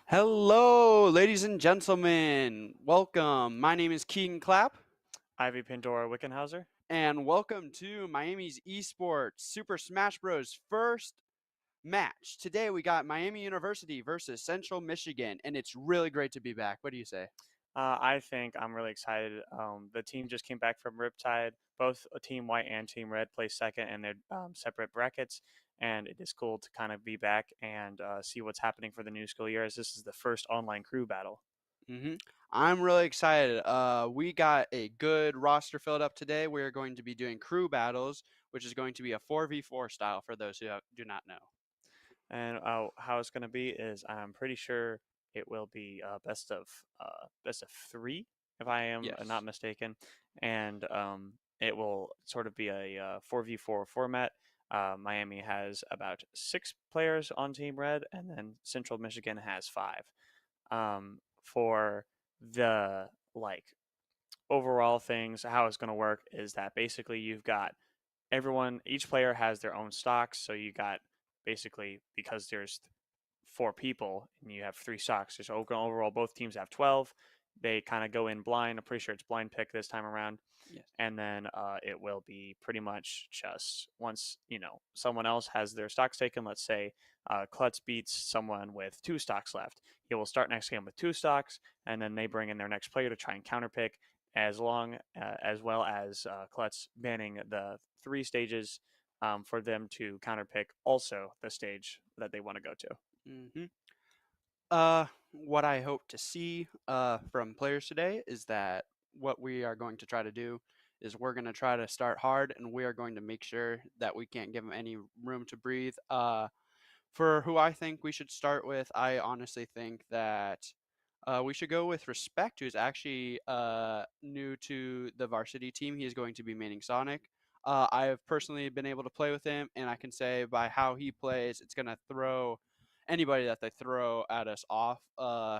Hello, ladies and gentlemen. Welcome. My name is Keegan Clapp. Pandora Wickenhauser. And welcome to Miami's Esports Super Smash Bros. First match. Today we got Miami University versus Central Michigan, and it's really great to be back. What do you say? I think I'm really excited. The team just came back from Riptide. Both Team White and Team Red placed second in their separate brackets, and it is cool to kind of be back and see what's happening for the new school year, as this is the first online crew battle. I'm really excited. We got a good roster filled up today. We're going to be doing crew battles, which is going to be a 4v4 style for those who do not know. And how it's going to be is I'm pretty sure it will be best of 3, if I am not mistaken, and it will sort of be a 4v4 format. Miami has about 6 players on Team Red, and then Central Michigan has 5. For the overall things, how it's going to work is that basically you've got each player has their own stocks, so you got basically, because there's 4 people and you have 3 stocks, so overall both teams have 12. They kind of go in blind. I'm pretty sure it's blind pick this time around. Yes. And then it will be pretty much just once someone else has their stocks taken. Let's say Klutz beats someone with 2 stocks left. He will start next game with 2 stocks, and then they bring in their next player to try and counterpick, as well as Klutz banning the 3 stages for them to counterpick also the stage that they want to go to. What I hope to see from players today is that what we are going to try to do is we're going to try to start hard, and we are going to make sure that we can't give them any room to breathe. For who I think we should start with, I honestly think that we should go with Respect, who's actually new to the Varsity team. He is going to be maining Sonic. I have personally been able to play with him, and I can say by how he plays, it's going to throw anybody that they throw at us off.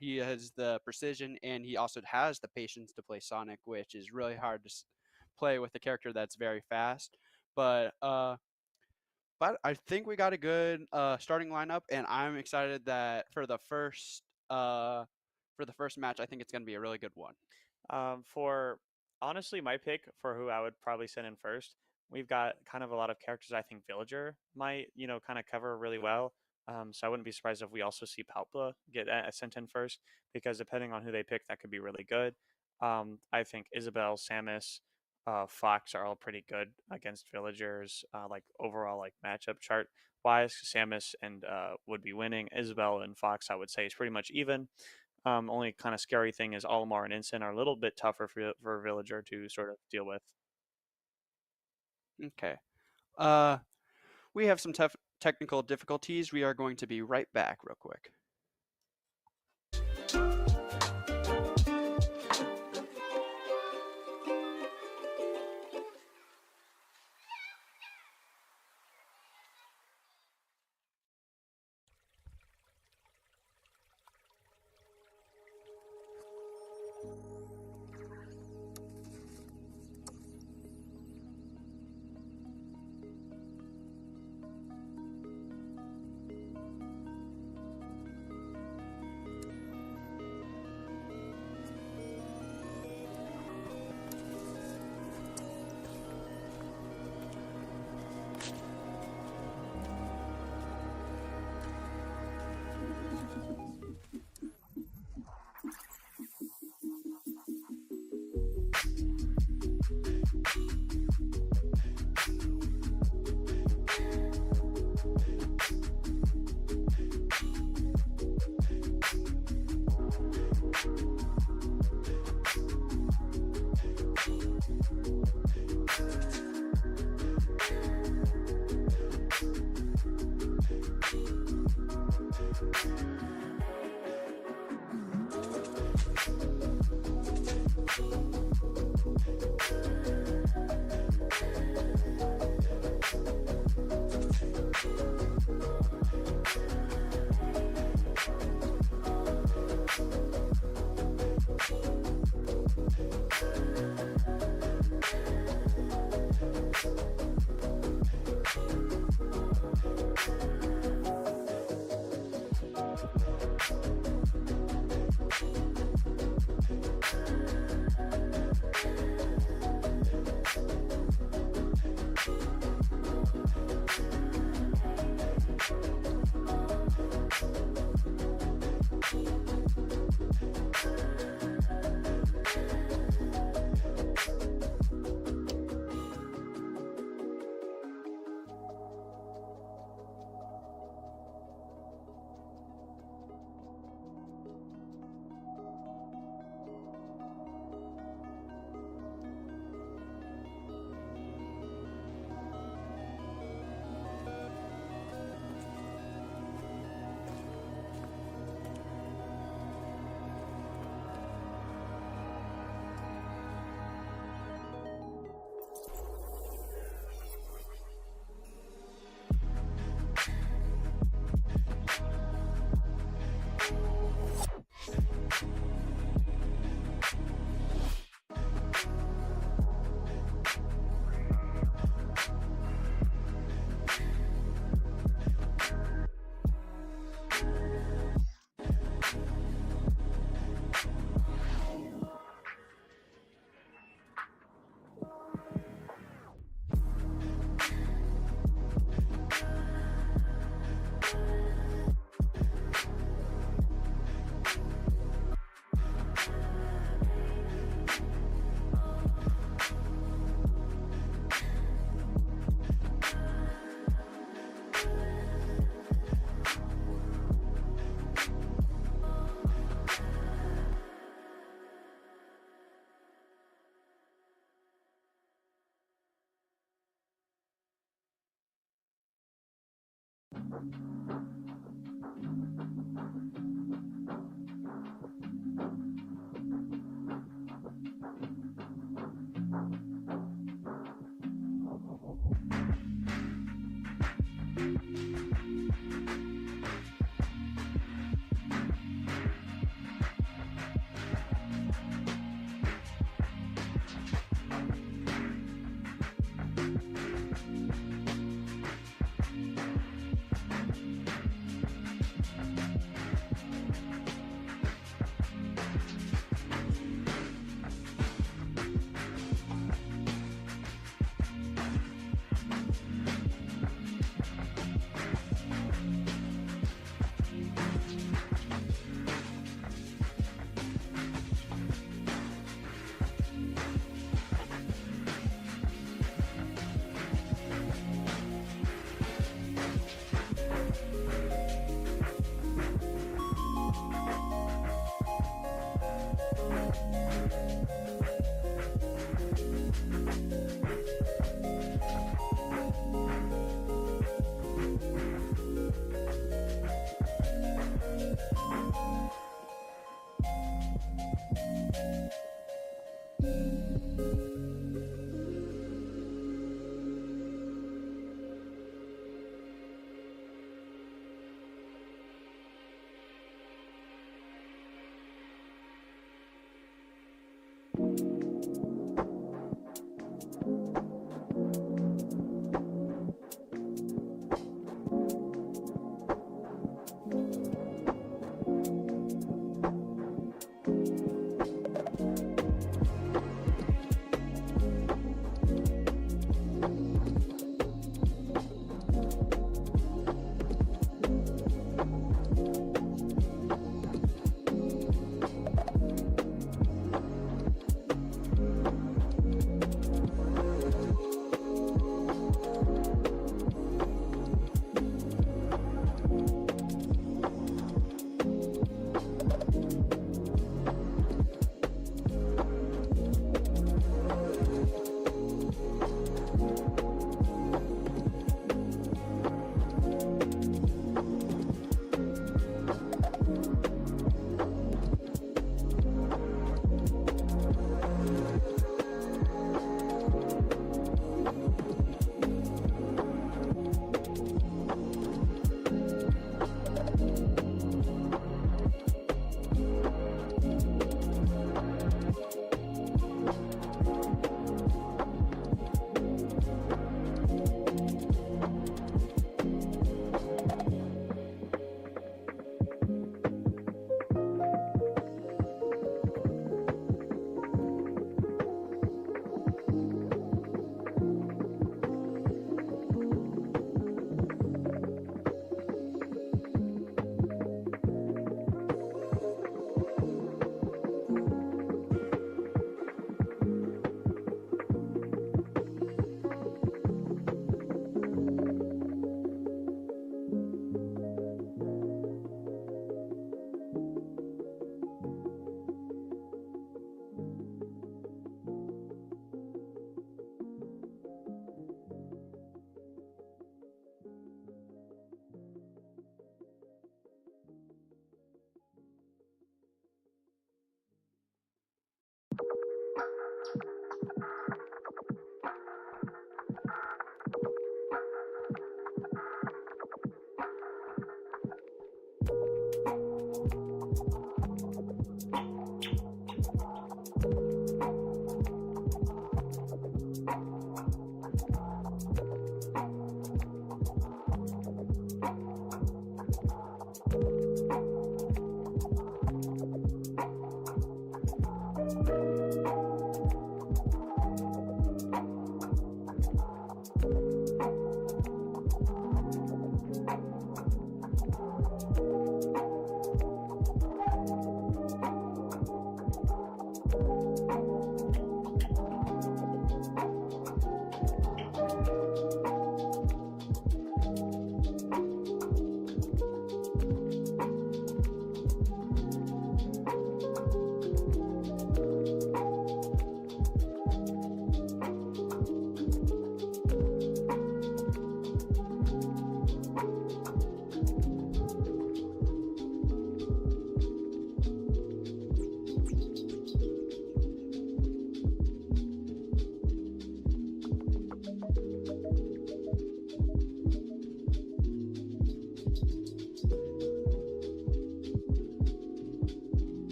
He has the precision, and he also has the patience to play Sonic, which is really hard to play with a character that's very fast. But I think we got a good starting lineup, and I'm excited that for the first match, I think it's going to be a really good one. For honestly, my pick for who I would probably send in first, we've got kind of a lot of characters I think Villager might kind of cover really well. So I wouldn't be surprised if we also see Palpa get sent in first, because depending on who they pick, that could be really good. I think Isabel, Samus, Fox are all pretty good against Villagers. Overall matchup chart wise, Samus and would be winning. Isabel and Fox, I would say, is pretty much even. Only kind of scary thing is Olimar and Ensign are a little bit tougher for Villager to sort of deal with. Okay. We have some tough technical difficulties. We are going to be right back real quick.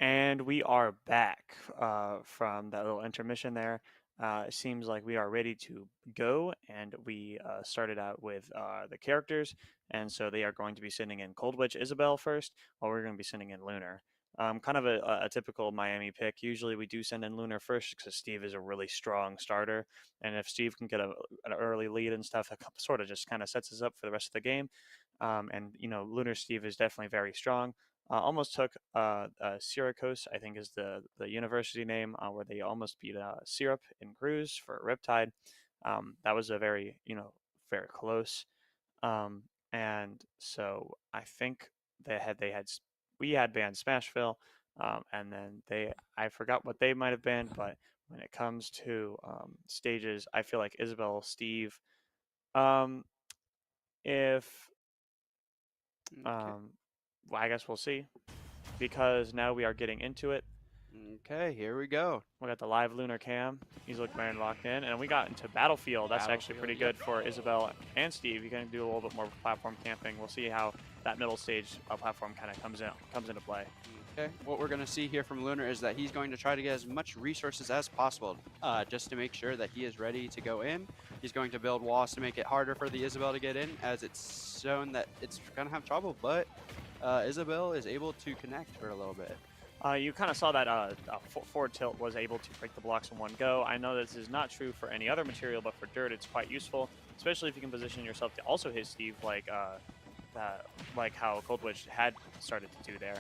And we are back from that little intermission there. It seems like we are ready to go, and we started out with the characters, and so they are going to be sending in Cold Witch Isabel first, while we're going to be sending in Lunar. Kind of a typical Miami pick. Usually we do send in Lunar first because Steve is a really strong starter, and if Steve can get an early lead and stuff, that sort of just kind of sets us up for the rest of the game. And Lunar Steve is definitely very strong. Almost took Syracuse, I think is the university name, where they almost beat Syrup in Cruise for Riptide. That was a very very close. And so I think we had banned Smashville, and then I forgot what they might have banned, but when it comes to stages, I feel like Isabel, Steve, if Okay. well, I guess we'll see, because now we are getting into it. Okay, here we go. We got the live Lunar cam. He's looking very locked in, and we got into Battlefield. That's actually pretty good for Isabel and Steve. You can do a little bit more platform camping. We'll see how that middle stage platform kind of comes into play. Okay, what we're going to see here from Lunar is that he's going to try to get as much resources as possible just to make sure that he is ready to go in. He's going to build walls to make it harder for the Isabel to get in, as it's shown that it's going to have trouble, but Isabel is able to connect for a little bit. You kind of saw that forward tilt was able to break the blocks in one go. I know this is not true for any other material, but for dirt it's quite useful, especially if you can position yourself to also hit Steve like how Cold Witch had started to do there.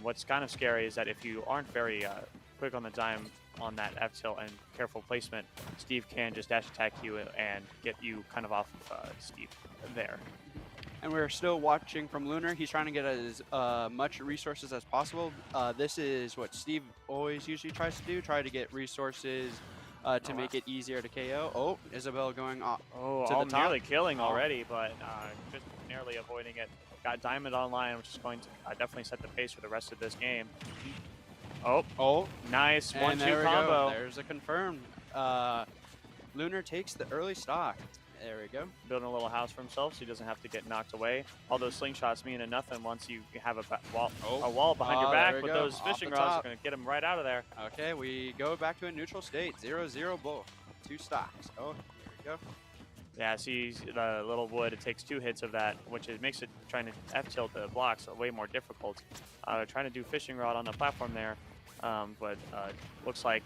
What's kind of scary is that if you aren't very quick on the dime on that F tilt and careful placement, Steve can just dash attack you and get you kind of off of Steve there. And we're still watching from Lunar. He's trying to get as much resources as possible. This is what Steve always usually tries to do, try to get resources to make it easier to KO. Oh, Isabel going off to the top. Nearly killing already, but just narrowly avoiding it. Got Diamond online, which is going to definitely set the pace for the rest of this game. Oh, nice 1-2 combo. There's a confirmed. Lunar takes the early stock. There we go. Building a little house for himself so he doesn't have to get knocked away. All those slingshots mean nothing once you have a wall behind your back, but those fishing rods are going to get him right out of there. Okay, we go back to a neutral state. 0-0 both. 2 stocks. Oh, here we go. Yeah, see the little wood. It takes 2 hits of that, which makes it trying to F tilt the blocks way more difficult. Trying to do fishing rod on the platform there, but looks like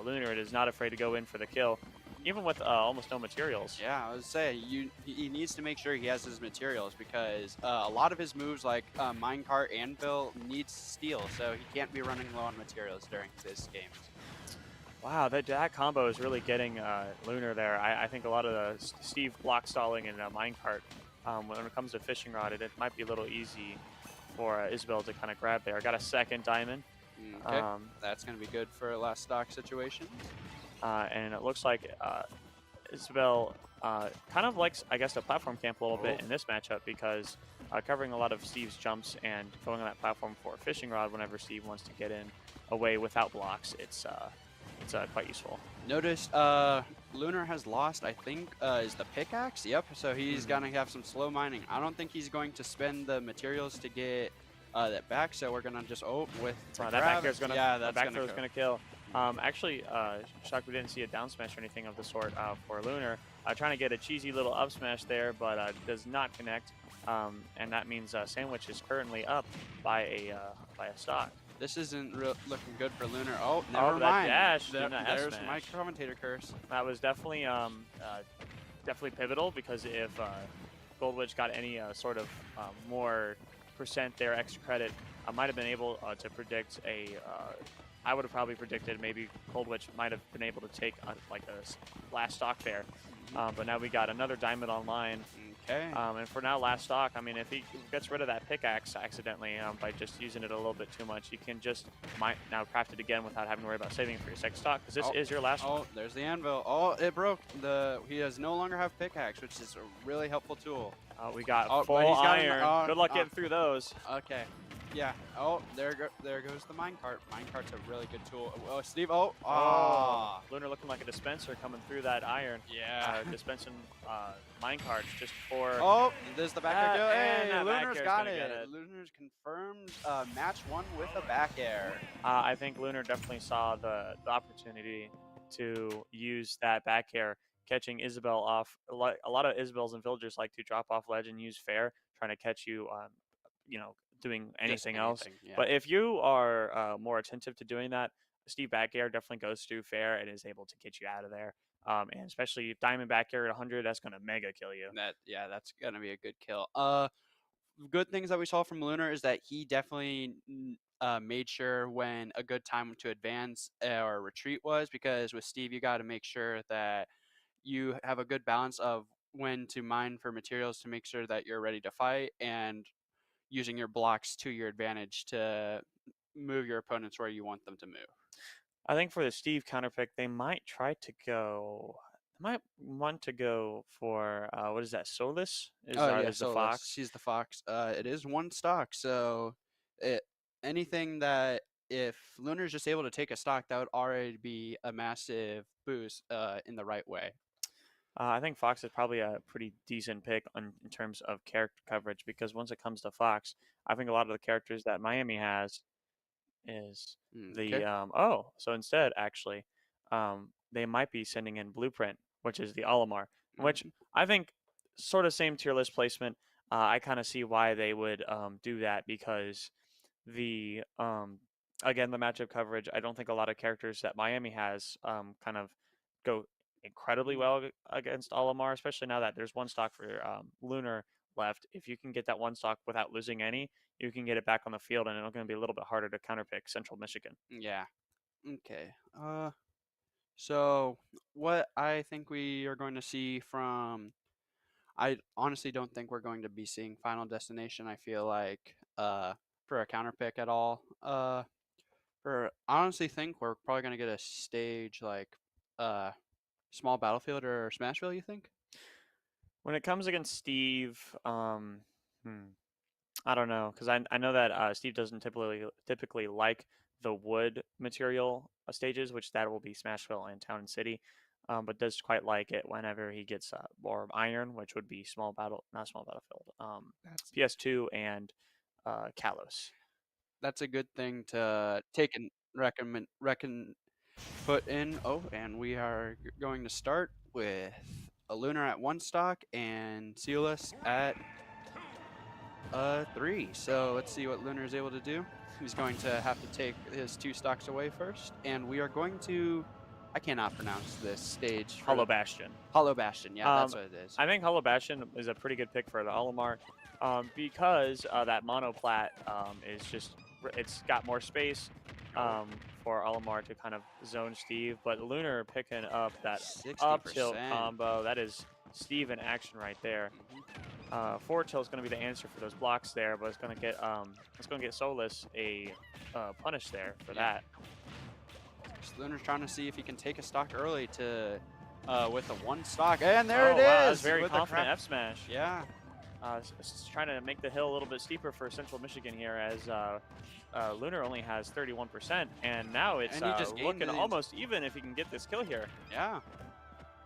Lunar is not afraid to go in for the kill, even with almost no materials. Yeah, I would say he needs to make sure he has his materials because a lot of his moves like minecart, anvil needs steel, so he can't be running low on materials during this games. Wow, that combo is really getting Lunar there. I think a lot of the Steve block stalling and minecart, when it comes to fishing rod, it might be a little easy for Isabel to kind of grab there. Got a second diamond. Okay, that's going to be good for last stock situations. And it looks like Isabel kind of likes, I guess, the platform camp a little bit in this matchup because covering a lot of Steve's jumps and going on that platform for a fishing rod whenever Steve wants to get in away without blocks, it's quite useful. Notice Lunar has lost, I think, is the pickaxe. Yep, so he's going to have some slow mining. I don't think he's going to spend the materials to get that back, so we're going to just, with that back air's gonna, yeah, that's back throw is going to kill. Actually, shocked we didn't see a down smash or anything of the sort for Lunar. Trying to get a cheesy little up smash there, but does not connect. And that means Sandwich is currently up by a stock. This isn't looking good for Lunar. Oh, never mind. Dash, there's my commentator curse. That was definitely definitely pivotal because if Goldwitch got any sort of more percent there, extra credit, I might have been able to predict a. I would have probably predicted maybe Goldwitch might have been able to take like a last stock there. But now we got another diamond online. Okay. And for now, last stock, I mean, if he gets rid of that pickaxe accidentally by just using it a little bit too much, you can just now craft it again without having to worry about saving it for your second stock, because this is your last one. Oh, there's the anvil. Oh, it broke. He does no longer have pickaxe, which is a really helpful tool. We got full iron. Good luck getting through those. Okay. Yeah. Oh, there goes the minecart. Minecart's a really good tool. Oh, Steve. Oh. Lunar looking like a dispenser coming through that iron. Yeah. Dispensing minecarts just for. Oh, there's the back air. Hey, Lunar's got it. Lunar's confirmed match 1 with a back air. I think Lunar definitely saw the opportunity to use that back air, catching Isabel off. A lot of Isabels and villagers like to drop off ledge and use fair, trying to catch you doing anything else. Yeah. But if you are more attentive to doing that, Steve back air definitely goes through fair and is able to get you out of there. And especially diamond back air at 100, that's going to mega kill you. That's going to be a good kill. Good things that we saw from Lunar is that he definitely made sure when a good time to advance or retreat was, because with Steve, you got to make sure that you have a good balance of when to mine for materials to make sure that you're ready to fight, and using your blocks to your advantage to move your opponents where you want them to move. I think for the Steve counterpick, they might try to go. They might want to go for what is that? Solus? Is the fox? She's the fox. It is 1 stock, so anything that if Lunar's just able to take a stock, that would already be a massive boost in the right way. I think Fox is probably a pretty decent pick in terms of character coverage, because once it comes to Fox, I think a lot of the characters that Miami has is so instead actually they might be sending in Blueprint, which is the Olimar, which I think sort of same tier list placement. I kind of see why they would do that, because the again, the matchup coverage, I don't think a lot of characters that Miami has kind of go incredibly well against Olimar, especially now that there's 1 stock for Lunar left. If you can get that 1 stock without losing any, you can get it back on the field, and it's going to be a little bit harder to counterpick Central Michigan. Yeah. Okay. So what I think we are going to see I honestly don't think we're going to be seeing Final Destination. I feel like for a counterpick at all. I honestly think we're probably going to get a stage like Small Battlefield or Smashville, you think? When it comes against Steve, I don't know, because I know that Steve doesn't typically like the wood material stages, which that will be Smashville and Town and City, but does quite like it whenever he gets more iron, which would be not Small Battlefield, PS2 and Kalos. That's a good thing to take and put in. Oh, and we are going to start with a Lunar at 1 stock and Sealess at 3. So let's see what Lunar is able to do. He's going to have to take his 2 stocks away first, and we are going to. I cannot pronounce this stage. Hollow Bastion. Hollow Bastion, yeah, that's what it is. I think Hollow Bastion is a pretty good pick for the Olimar because that monoplat is just, it's got more space for Olimar to kind of zone Steve. But Lunar picking up that 60%. up tilt combo, that is Steve in action right there. Forward tilt is going to be the answer for those blocks there, but it's going to get Solus a punish there for that. Lunar's trying to see if he can take a stock early to with a 1 stock, and there it is. Wow, that's very confident F smash. Yeah. Trying to make the hill a little bit steeper for Central Michigan here, as Lunar only has 31%, and now it's looking almost even if he can get this kill here. Yeah.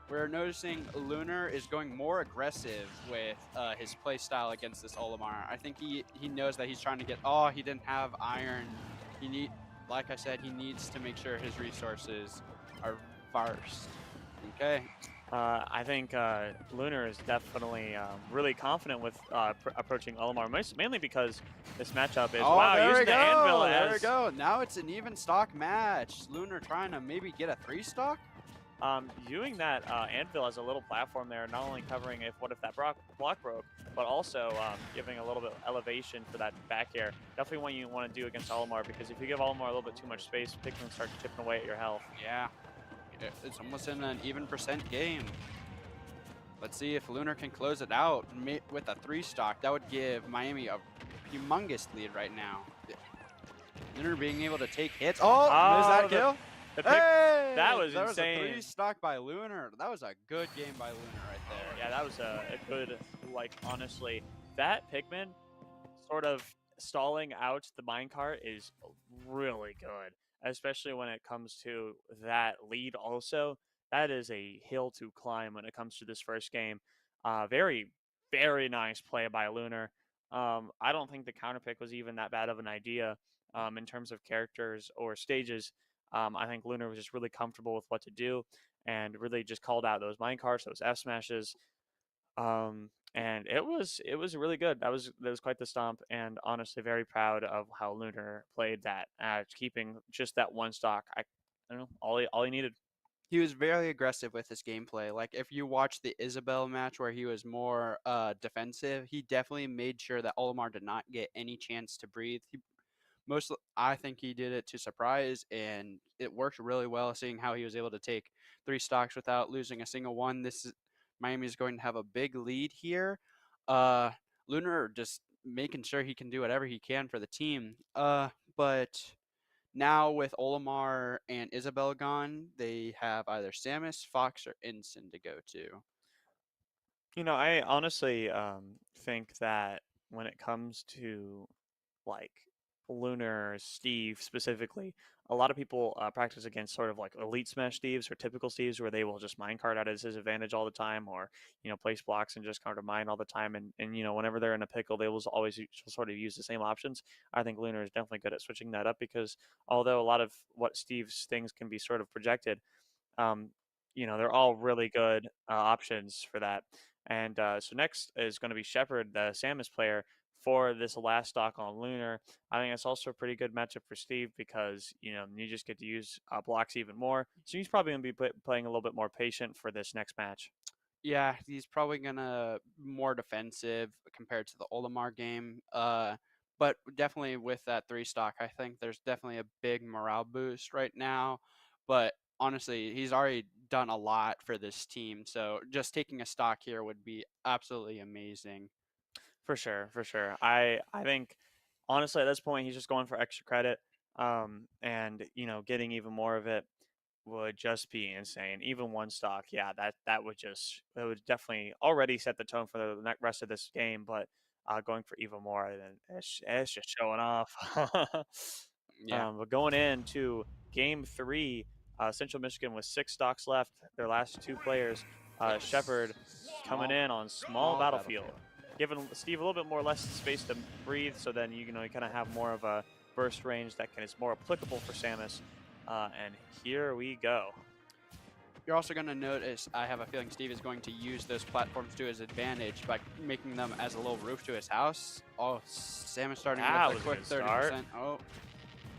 We're noticing Lunar is going more aggressive with his play style against this Olimar. I think he knows that he's trying to get. Oh, he didn't have iron. Like I said, he needs to make sure his resources are first. Okay. I think Lunar is definitely really confident with approaching Olimar, mainly because this matchup is using the anvil There we go. Now it's an even stock match. Lunar trying to maybe get a 3 stock. Using that anvil as a little platform there, not only covering what if that block broke, but also giving a little bit of elevation for that back air. Definitely what you want to do against Olimar, because if you give Olimar a little bit too much space, Pikmin start chipping away at your health. Yeah, it's almost in an even % game. Let's see if Lunar can close it out with a 3 stock. That would give Miami a humongous lead right now. Lunar being able to take hits. Oh, there's that kill. Hey, that was insane. That was a 3 stock by Lunar. That was a good game by Lunar right there. Yeah, that was a good, honestly, that Pikmin sort of stalling out the minecart is really good, especially when it comes to that lead also. That is a hill to climb when it comes to this first game. Very, very nice play by Lunar. I don't think the counter pick was even that bad of an idea in terms of characters or stages. I think Lunar was just really comfortable with what to do and really just called out those minecarts, those F smashes. And it was really good. That was quite the stomp, and honestly very proud of how Lunar played that, keeping just that 1 stock. I don't know, all he needed. He was very aggressive with his gameplay. Like if you watch the Isabel match where he was more defensive, he definitely made sure that Olimar did not get any chance to breathe. I think he did it to surprise, and it worked really well, seeing how he was able to take 3 stocks without losing a single one. Miami is going to have a big lead here. Lunar just making sure he can do whatever he can for the team. But now with Olimar and Isabel gone, they have either Samus, Fox, or Ensign to go to. I honestly think that when it comes to like Lunar, Steve specifically, a lot of people practice against sort of like elite smash Steves or typical Steves, where they will just minecart at his advantage all the time, or place blocks and just kind of mine all the time, and whenever they're in a pickle, they will always sort of use the same options. I think Lunar is definitely good at switching that up, because although a lot of what Steve's things can be sort of projected, they're all really good options for that. And so next is going to be Shepard, the Samus player, for this last stock on Lunar. I think it's also a pretty good matchup for Steve, because you just get to use blocks even more. So he's probably going to be playing a little bit more patient for this next match. Yeah, he's probably gonna more defensive compared to the Olimar game. But definitely with that 3 stock, I think there's definitely a big morale boost right now. But honestly, he's already done a lot for this team, so just taking a stock here would be absolutely amazing. For sure, for sure. I think honestly at this point he's just going for extra credit, and getting even more of it would just be insane. Even 1 stock, yeah, that would definitely already set the tone for the rest of this game. But going for even more, then it's just showing off. Yeah. But going into game 3, Central Michigan with 6 stocks left. Their last 2 players, Shepard coming in on small battlefield, giving Steve a little bit less space to breathe, so then you kind of have more of a burst range that is more applicable for Samus. And here we go. You're also going to notice, I have a feeling Steve is going to use those platforms to his advantage by making them as a little roof to his house. Oh, Samus starting That with a was a quick good start. 30%. Oh,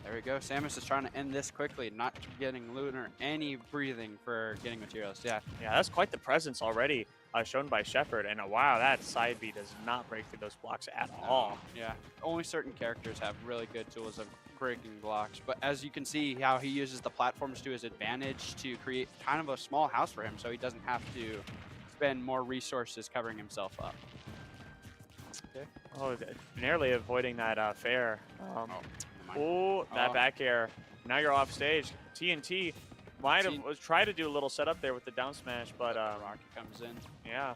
there we go. Samus is trying to end this quickly, not getting Lunar any breathing for getting materials. Yeah. Yeah, that's quite the presence already shown by Shepard. And wow, that side B does not break through those blocks at all. Yeah. Only certain characters have really good tools of breaking blocks. But as you can see how he uses the platforms to his advantage to create kind of a small house for him so he doesn't have to spend more resources covering himself up. Okay. Oh, nearly avoiding that fair. That back air. Now you're off stage. TNT might have tried to do a little setup there with the down smash, but Rocky comes in. Yeah.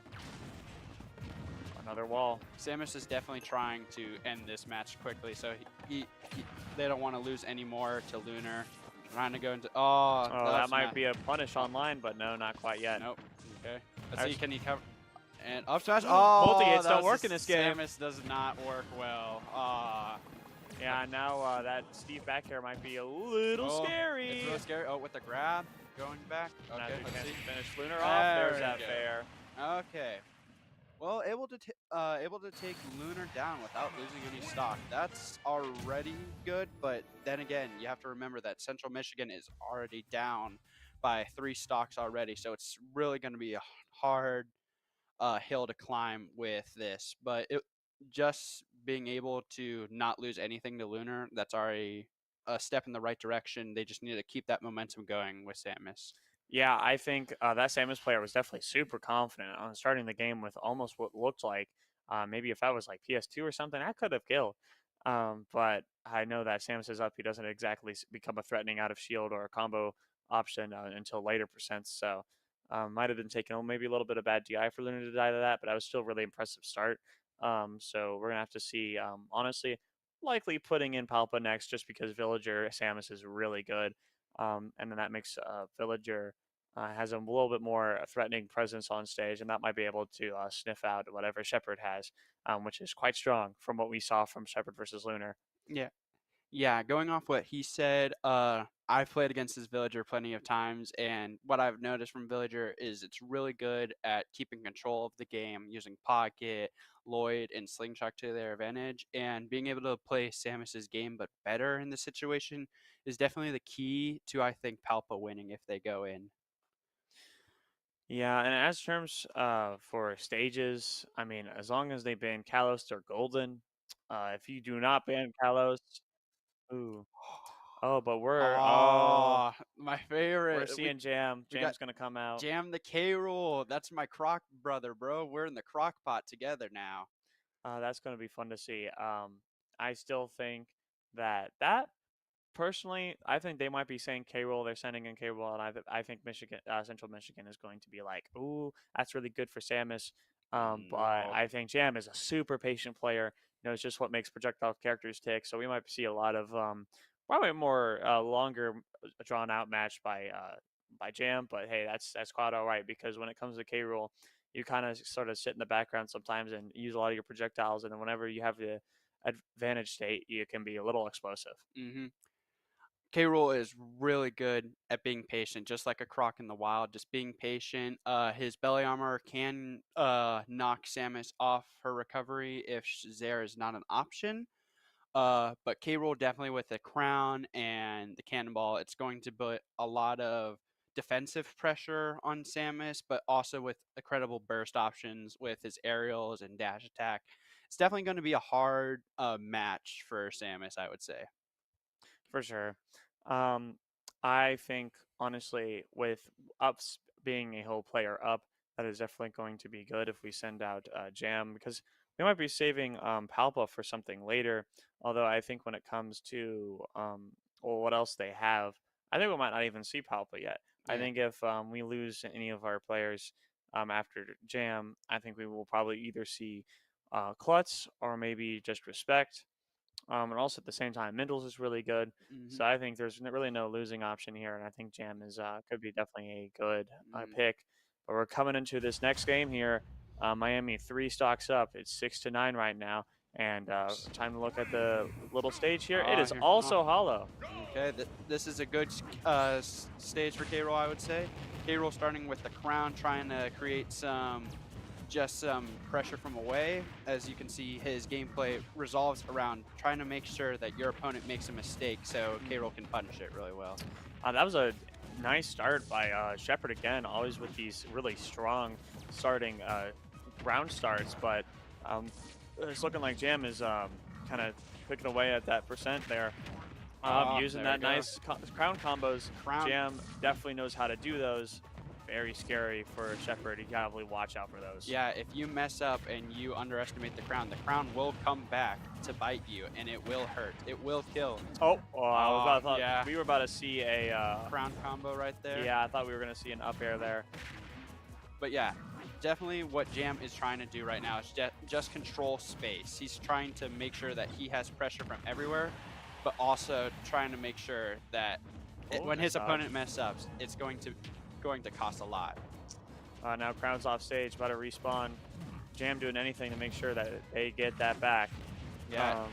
Another wall. Samus is definitely trying to end this match quickly, so they don't want to lose any more to Lunar. Trying to go into that might be a punish online, but no, not quite yet. Nope. Okay. Let's see, can he cover? And up smash. Oh, multi-hits don't work in this game. Samus does not work well. Yeah, now that Steve back here might be a little scary. It's a little scary. Oh, with the grab, going back. Okay, let's see. Finish Lunar off. There's that fair. Okay. Well, able to take Lunar down without losing any stock. That's already good, but then again, you have to remember that Central Michigan is already down by 3 stocks already, so it's really going to be a hard hill to climb with this. But just being able to not lose anything to Lunar, that's already a step in the right direction. They just need to keep that momentum going with Samus. Yeah, I think that Samus player was definitely super confident on starting the game with almost what looked like maybe if I was like PS2 or something, I could have killed. But I know that Samus is up. He doesn't exactly become a threatening out of shield or a combo option until later percents. So might have been taking maybe a little bit of bad DI for Luna to die to that, but I was still really impressive start. So we're going to have to see, honestly, likely putting in Palpa next just because Villager Samus is really good. And then that makes Villager has a little bit more threatening presence on stage, and that might be able to sniff out whatever Shepard has, which is quite strong from what we saw from Shepard versus Lunar. Yeah. Yeah, going off what he said, I've played against this Villager plenty of times, and what I've noticed from Villager is it's really good at keeping control of the game, using Pocket, Lloyd, and Slingshot to their advantage, and being able to play Samus's game but better in this situation is definitely the key to, I think, Palpa winning if they go in. Yeah, and as terms for stages, I mean, as long as they ban Kalos, they're golden. If you do not ban Kalos, ooh. Oh, but my favorite. We're seeing Jam. Jam's gonna come out. Jam the K Rool. That's my croc brother, bro. We're in the crock pot together now. That's gonna be fun to see. I still think that personally, I think they might be saying K Rool. They're sending in K Rool, and I think Michigan, Central Michigan, is going to be like, ooh, that's really good for Samus. But I think Jam is a super patient player. Knows just what makes projectile characters tick. So we might see a lot of probably more longer drawn out match by Jam. But hey, that's quite all right because when it comes to K Rool, you kind of sort of sit in the background sometimes and use a lot of your projectiles, and then whenever you have the advantage state, you can be a little explosive. Mm-hmm. K Rool is really good at being patient, just like a croc in the wild, just being patient. His belly armor can knock Samus off her recovery if Zaire is not an option. But K Rool definitely with the crown and the cannonball, it's going to put a lot of defensive pressure on Samus, but also with incredible burst options with his aerials and dash attack. It's definitely going to be a hard match for Samus, I would say. For sure. I think honestly, with ups being a whole player up, that is definitely going to be good if we send out Jam because we might be saving Palpa for something later. Although I think when it comes to what else they have, I think we might not even see Palpa yet. Yeah. I think if we lose any of our players after Jam, I think we will probably either see Klutz or maybe just Respect. And also at the same time, Mindles is really good. Mm-hmm. So I think there's really no losing option here, and I think Jam is could be definitely a good pick. But we're coming into this next game here. Miami 3 stocks up. It's 6-9 right now, and time to look at the little stage here. It is also hollow. Okay, this is a good stage for K Rool, I would say. K-Rool starting with the crown, trying to create some pressure from away. As you can see, his gameplay resolves around trying to make sure that your opponent makes a mistake so K-Rool can punish it really well. That was a nice start by Shepard again, always with these really strong starting round starts, but it's looking like Jam is kind of picking away at that percent there. Using that nice crown combos. Jam definitely knows how to do those. Very scary for Shepard. You gotta really watch out for those. Yeah, if you mess up and you underestimate the crown will come back to bite you, and it will hurt. It will kill. Oh, I thought yeah. We were about to see a crown combo right there. Yeah, I thought we were gonna see an up air there. But yeah, definitely what Jam is trying to do right now is just control space. He's trying to make sure that he has pressure from everywhere, but also trying to make sure that when his opponent messes up, it's going to cost a lot. Now Crown's off stage, about to respawn. Jam doing anything to make sure that they get that back. Yeah.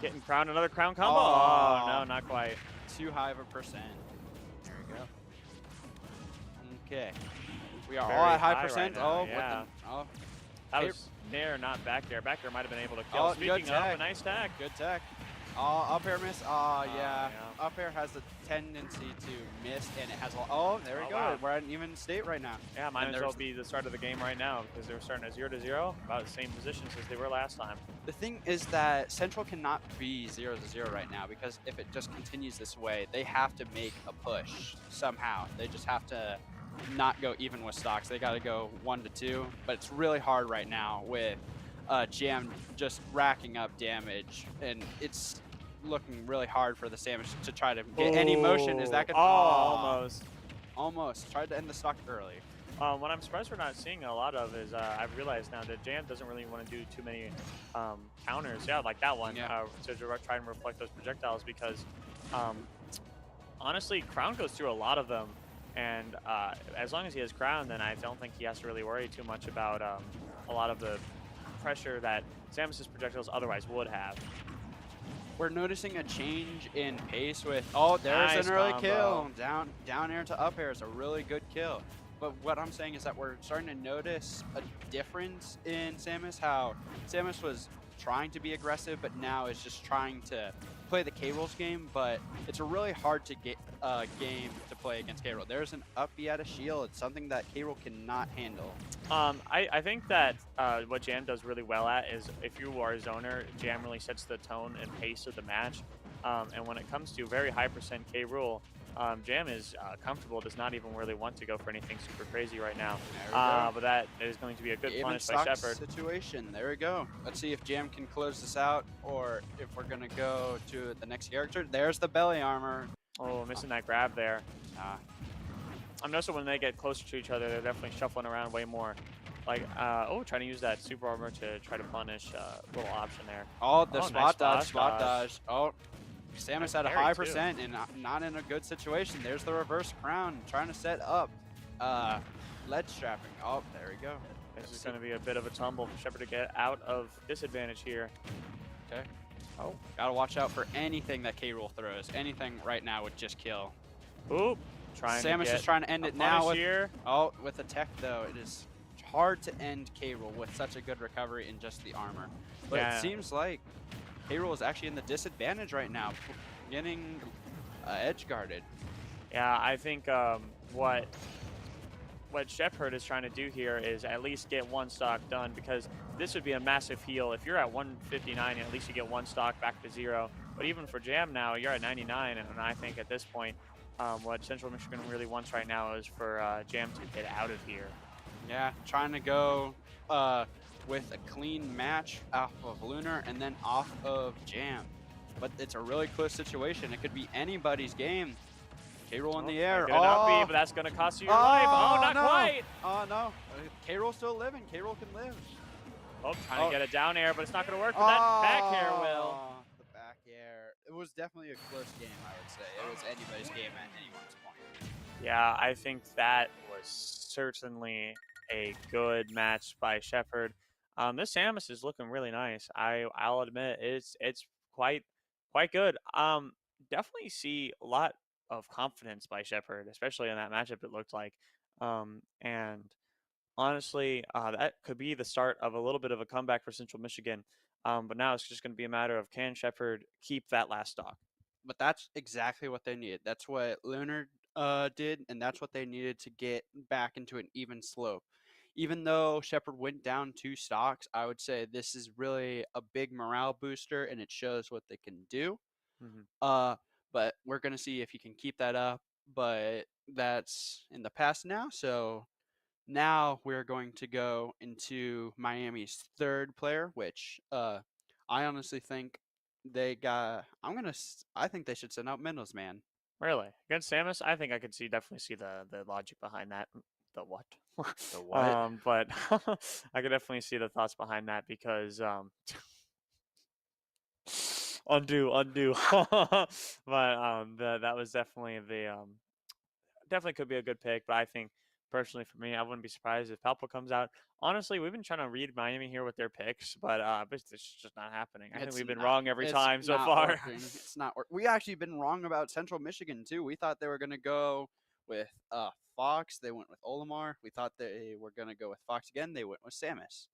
Getting Crown, another Crown combo. Oh, no, not quite. Too high of a percent. There we go. Okay. We are all at high percent. Right yeah. That was there, not back there. Back there might have been able to kill. Speaking of, a nice tag. Good tag. Up air miss. Yeah. Up air has a tendency to miss, and it has there we go. Wow. We're at an even state right now. Yeah, might as well be the start of the game right now because they were starting at 0-0, about the same positions as they were last time. The thing is that Central cannot be 0-0 right now because if it just continues this way, they have to make a push somehow. They just have to not go even with stocks. They got to go 1-2, but it's really hard right now with Jam just racking up damage, and it's looking really hard for the Sandwich to try to get any motion. Is that gonna almost tried to end the stock early? What I'm surprised we're not seeing a lot of is I've realized now that Jam doesn't really want to do too many counters. Yeah, like that one to try and reflect those projectiles because honestly, Crown goes through a lot of them, and as long as he has Crown, then I don't think he has to really worry too much about a lot of the pressure that Samus's projectiles otherwise would have. We're noticing a change in pace with there's an early kill. Down air to up air is a really good kill. But what I'm saying is that we're starting to notice a difference in Samus, how Samus was trying to be aggressive, but now is just trying to play the K-Rool's game, but it's a really hard to get game to play against K-Rool. There's an up B at a shield. It's something that K-Rool cannot handle. I think that what Jam does really well at is if you are a zoner, Jam really sets the tone and pace of the match. And when it comes to very high percent K-Rool, Jam is comfortable, does not even really want to go for anything super crazy right now. But that is going to be a good punish by Shepard. Situation. There we go. Let's see if Jam can close this out or if we're going to go to the next character. There's the belly armor. Oh, missing that grab there. I'm noticing when they get closer to each other, they're definitely shuffling around way more. Like, trying to use that super armor to try to punish little option there. The spot dodge. Samus at a high percent and not in a good situation. There's the reverse crown trying to set up lead strapping. There we go. This is going to be a bit of a tumble for Shepard to get out of disadvantage here. Okay. Gotta watch out for anything that K-Rool throws. Anything right now would just kill. Oop. Samus is trying to end it now with a tech though. It is hard to end K-Rool with such a good recovery in just the armor. But it seems like K-Rool is actually in the disadvantage right now, getting edge guarded. Yeah, I think what Shepard is trying to do here is at least get one stock done, because this would be a massive heal. If you're at 159, at least you get one stock back to 0. But even for Jam now, you're at 99, and I think at this point, what Central Michigan really wants right now is for Jam to get out of here. Yeah, trying to go with a clean match off of Lunar and then off of Jam. But it's a really close situation. It could be anybody's game. K-Rool in the air. Not be, but that's going to cost you your life. Not quite. Oh, no. K-Rool's still living. K-Rool can live. Trying to get a down air, but it's not going to work. But that back air will. The back air. It was definitely a close game, I would say. It was anybody's game at anyone's point. Yeah, I think that was certainly a good match by Shepard. This Samus is looking really nice. I'll admit it's quite good. Definitely see a lot of confidence by Shepard, especially in that matchup. It looked like And honestly, that could be the start of a little bit of a comeback for Central Michigan. But now it's just going to be a matter of can Shepherd keep that last stock? But that's exactly what they needed. That's what Lunar did, and that's what they needed to get back into an even slope. Even though Shepard went down 2 stocks, I would say this is really a big morale booster, and it shows what they can do. Mm-hmm. Uh, but we're gonna see if he can keep that up. But that's in the past now, so now we're going to go into Miami's third player, which I honestly think they got. I think they should send out Mendel's man. Really? Against Samus, I think I could definitely see the logic behind that. The what? The what? But I could definitely see the thoughts behind that because undo. But that was definitely definitely could be a good pick. But I think personally for me, I wouldn't be surprised if Palpo comes out. Honestly, we've been trying to read Miami here with their picks, but it's just not happening. I think we've been wrong every time so far. It's not working. We actually been wrong about Central Michigan too. We thought they were gonna go with Fox. They went with Olimar. We thought they were gonna go with Fox again. They went with Samus.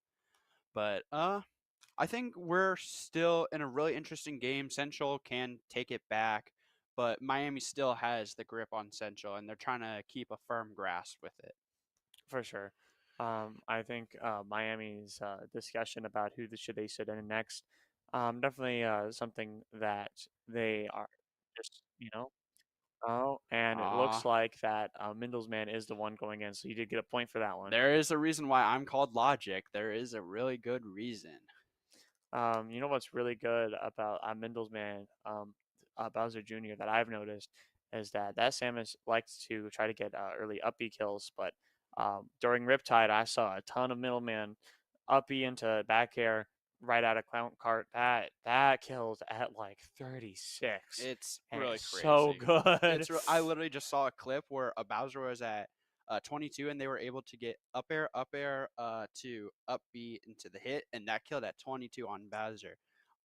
But I think we're still in a really interesting game. Central can take it back, but Miami still has the grip on Central, and they're trying to keep a firm grasp with it. For sure. I think Miami's discussion about who should they sit in next, definitely something that they are just, Oh, and it looks like that Mindelsman is the one going in, so you did get a point for that one. There is a reason why I'm called Logic. There is a really good reason. You know what's really good about Mindelsman, Bowser Jr. that I've noticed is that Samus likes to try to get early uppy kills, but during Riptide, I saw a ton of middleman uppy into back air right out of Clown Cart. That kills at like 36. It's and really it's crazy. so good. I literally just saw a clip where a Bowser was at 22, and they were able to get up air to up B into the hit, and that killed at 22 on Bowser.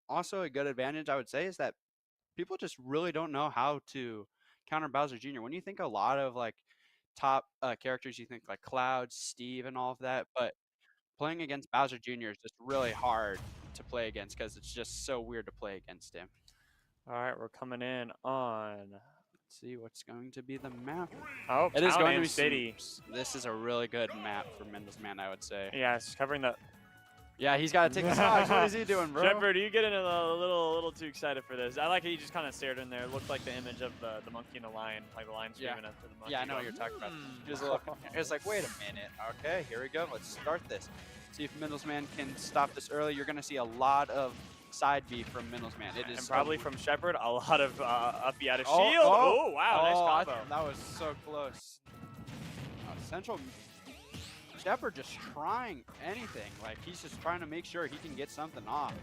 Also, a good advantage I would say is that people just really don't know how to counter Bowser Jr. When you think a lot of like top characters, you think like Cloud, Steve, and all of that, but playing against Bowser Jr. is just really hard to play against because it's just so weird to play against him. All right, we're coming in on. Let's see what's going to be the map. Oh, it is going to be City. This is a really good map for Mindelsman, I would say. Yeah, it's covering the. Yeah, he's got to take the stocks. What is he doing, bro? Shepherd, you getting a little too excited for this? I like how you just kind of stared in there. It looked like the image of the monkey and the lion, like the lion screaming after the monkey. Yeah, I know what you're talking about. Just looking. It's like, wait a minute. Okay, here we go. Let's start this. See if Mindelsman can stop this early. You're going to see a lot of side B from Mindelsman. It is and probably from Shepherd, a lot of uppy out of shield. Oh, wow, nice combo. That was so close. Central Shepherd just trying anything. Like, he's just trying to make sure he can get something off.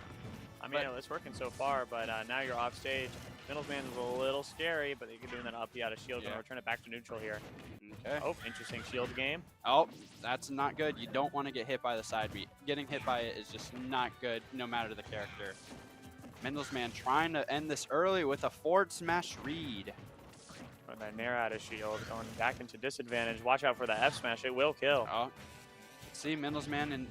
I mean, it's working so far, but now you're off stage. Middlesman is a little scary, but you're doing that uppy out of shield. Gonna return it back to neutral here. Okay. Oh, interesting shield game. Oh, that's not good. You don't want to get hit by the side beat. Getting hit by it is just not good, no matter the character. Mindelsman trying to end this early with a forward smash read. With that nair out of shield, going back into disadvantage. Watch out for the F smash. It will kill. Oh, see Mindelsman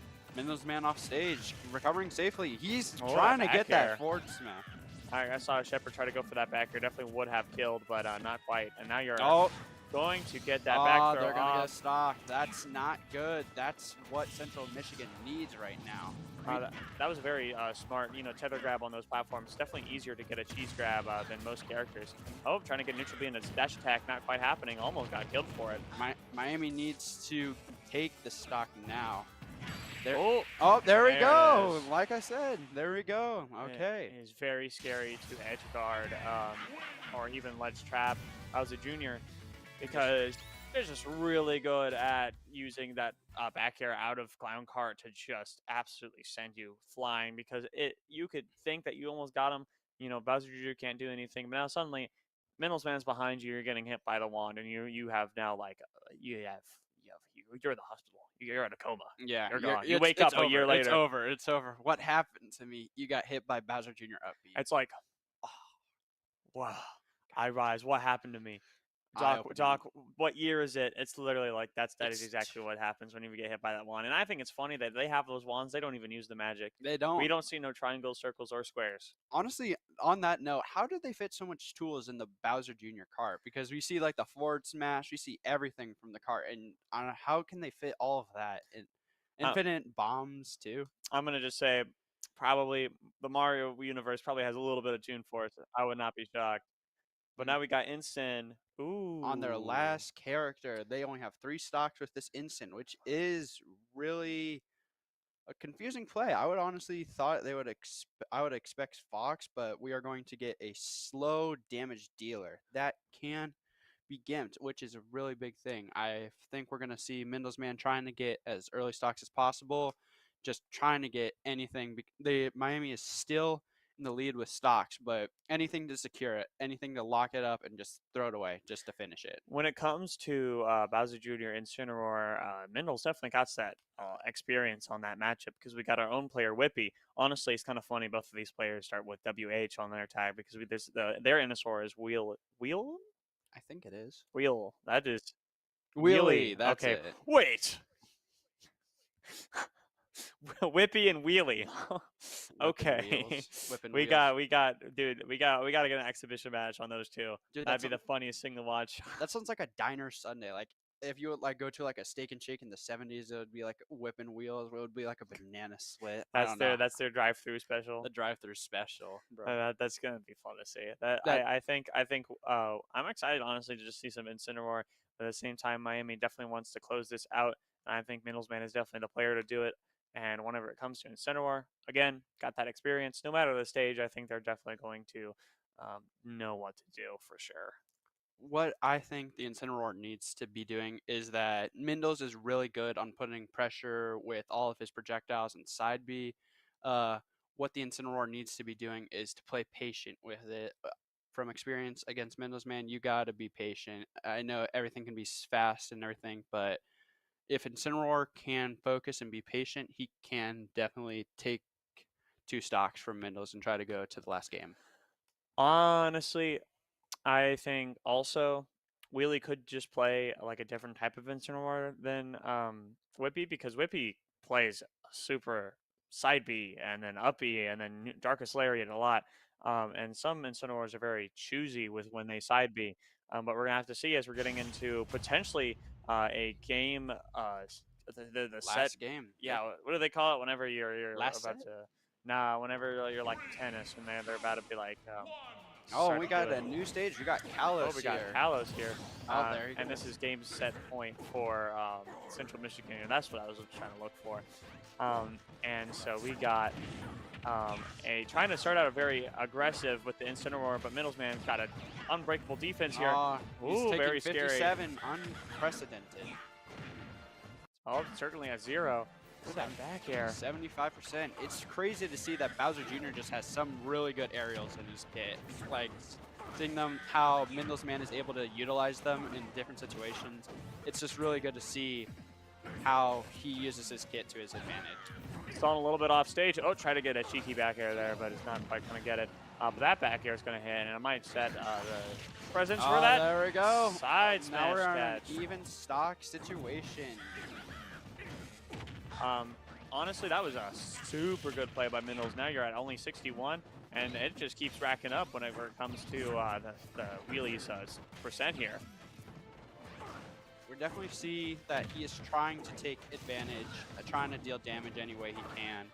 off stage, recovering safely. He's trying to get that forward smash. I saw Shepherd try to go for that back air. Definitely would have killed, but not quite. And now you're going to get that back throw. They're going to get a stock. That's not good. That's what Central Michigan needs right now. That was a very smart, tether grab on those platforms. It's definitely easier to get a cheese grab than most characters. Oh, trying to get neutral B in a dash attack, not quite happening. Almost got killed for it. Miami needs to take the stock now. There, there we go. Like I said, there we go. Okay. It is very scary to edge guard or even ledge trap as a junior because they're just really good at using that back air out of Clown Cart to just absolutely send you flying because you could think that you almost got him. Bowser Jr. can't do anything, but now suddenly Mindelsman's behind you. You're getting hit by the wand, and you have now you're the hospital. You're in a coma. Yeah, you're gone. You wake up a year later. It's over. What happened to me? You got hit by Bowser Jr. up B. It's like, oh, wow. I rise. What happened to me? Doc, what year is it? It's literally like that is exactly what happens when you get hit by that wand. And I think it's funny that they have those wands. They don't even use the magic. They don't. We don't see no triangles, circles, or squares. Honestly, on that note, how did they fit so much tools in the Bowser Jr. cart? Because we see like the forward smash, we see everything from the cart, and how can they fit all of that? And infinite bombs too. I'm gonna just say, probably the Mario universe probably has a little bit of Toon Force. I would not be shocked. But now we got Instant. Ooh. On their last character, they only have 3 stocks with this Instant, which is really a confusing play. I would honestly thought they would I would expect Fox, but we are going to get a slow damage dealer that can be gimped, which is a really big thing. I think we're going to see Mindelsman trying to get as early stocks as possible, just trying to get anything. Miami is still in the lead with stocks, but anything to secure it, anything to lock it up and just throw it away just to finish it. When it comes to Bowser Jr. and Incineroar, Mindels definitely got that experience on that matchup because we got our own player, Whippy. Honestly, it's kind of funny both of these players start with WH on their tag because their Incineroar is Wheel? I think it is. Wheel. That is Wheelie. That's okay. It. Wait. Whippy and Wheelie. Okay. We got dude, we got to get an exhibition match on those two. Dude, that'd be the funniest thing to watch. That sounds like a diner Sunday. Like if you would like go to like a Steak and Shake in the 70s, it would be like whipping wheels. It would be like a banana split. That's their drive-through special. The drive-through special, bro. That's gonna be fun to see. I think I'm excited honestly to just see some Incineroar. But at the same time, Miami definitely wants to close this out. And I think Mindelsman is definitely the player to do it. And whenever it comes to Incineroar, again, got that experience. No matter the stage, I think they're definitely going to know what to do for sure. What I think the Incineroar needs to be doing is that Mindels is really good on putting pressure with all of his projectiles and side B. What the Incineroar needs to be doing is to play patient with it. From experience against Mindelsman, you got to be patient. I know everything can be fast and everything, but if Incineroar can focus and be patient, he can definitely take 2 stocks from Mindels and try to go to the last game. Honestly, I think also Wheelie could just play like a different type of Incineroar than Whippy because Whippy plays super side B and then up B and then Darkest Lariat a lot. And some Incineroars are very choosy with when they side B. But we're gonna have to see as we're getting into potentially a game. The last set game. Yeah. What do they call it whenever you're last about set? to? Nah, whenever you're like tennis and they're about to be like. Oh, we got a new stage. We got Kalos here. We got Kalos here. Oh, there you go. And this is game set point for Central Michigan, and that's what I was trying to look for. And so we got trying to start out very aggressive with the Incineroar, but Mindelsman's got an unbreakable defense here. Ooh, very 57, scary. Unprecedented. Oh, certainly a 0. Look at that back air. 75%. It's crazy to see that Bowser Jr. just has some really good aerials in his kit. Like, seeing how Mindelsman is able to utilize them in different situations. It's just really good to see how he uses his kit to his advantage. Stalling a little bit off stage. Oh, try to get a cheeky back air there, but it's not quite going to get it. But that back air is going to hit, and it might set the presence for that. There we go. Side smash now we're catch. on an even stock situation. Honestly, that was a super good play by Mindels. Now you're at only 61, and it just keeps racking up whenever it comes to the wheelies percent here. We definitely see that he is trying to take advantage, trying to deal damage any way he can,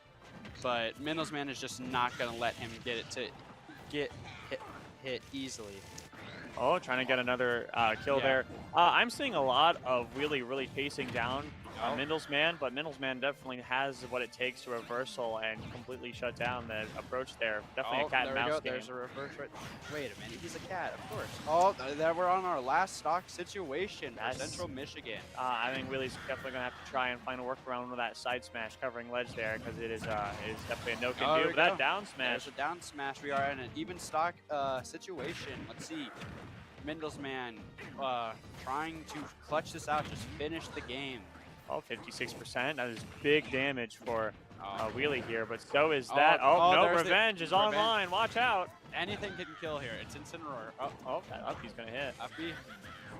but Mindelsman is just not going to let him get hit easily. Oh, trying to get another kill there. I'm seeing a lot of wheelie really chasing down Mindelsman, but Mindelsman definitely has what it takes to reversal and completely shut down the approach there. Definitely a cat and mouse game. There's a reverse right. Wait a minute, he's a cat, of course. Oh, there we're on our last stock situation for Central Michigan. I think Wheelie's definitely going to have to try and find a workaround with that side smash covering ledge there because it is definitely a no can do. But that down smash. There's a down smash. We are in an even stock situation. Let's see. Mindelsman trying to clutch this out, just finish the game. Oh, 56%. That is big damage for Wheelie here, but so is that. No, Revenge is online. Watch out. Anything can kill here. It's Incineroar. That uppy's going to hit. Uppy.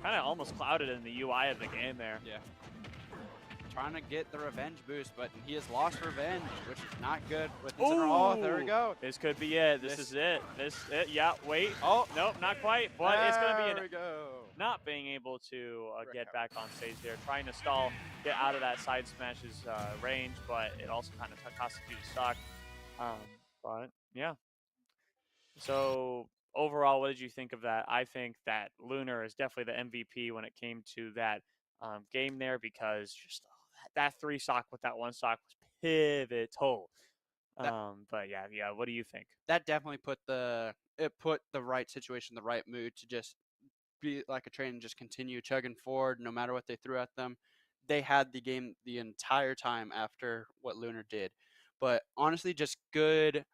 kind of almost clouded in the UI of the game there. Yeah. Trying to get the revenge boost, but he has lost revenge, which is not good with his Oh, there we go. This could be it. This is it. Yeah, wait. Oh. Nope, not quite. But it's going to be There we go. not being able to get back on stage there. Trying to stall, get out of that side smash's range, but it also kind of costs you to stock. But, yeah. So, overall, what did you think of that? I think that Lunar is definitely the MVP when it came to that game there, because just that 3 stock with that 1 stock was pivotal. But yeah, what do you think? That definitely put the right situation, the right mood to just be like a train and just continue chugging forward no matter what they threw at them. They had the game the entire time after what Lunar did. But honestly, just good.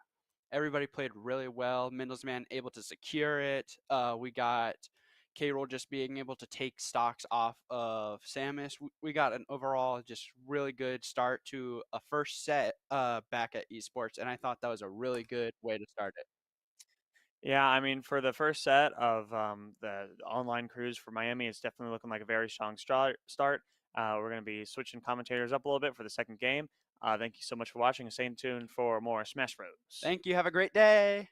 Everybody played really well. Mendelsman able to secure it. We got K-Roll just being able to take stocks off of Samus. We got an overall just really good start to a first set back at esports, and I thought that was a really good way to start it. Yeah, I mean, for the first set of the online cruise for Miami, it's definitely looking like a very strong start. We're going to be switching commentators up a little bit for the second game. Thank you so much for watching, and stay tuned for more Smash Bros. Thank you. Have a great day.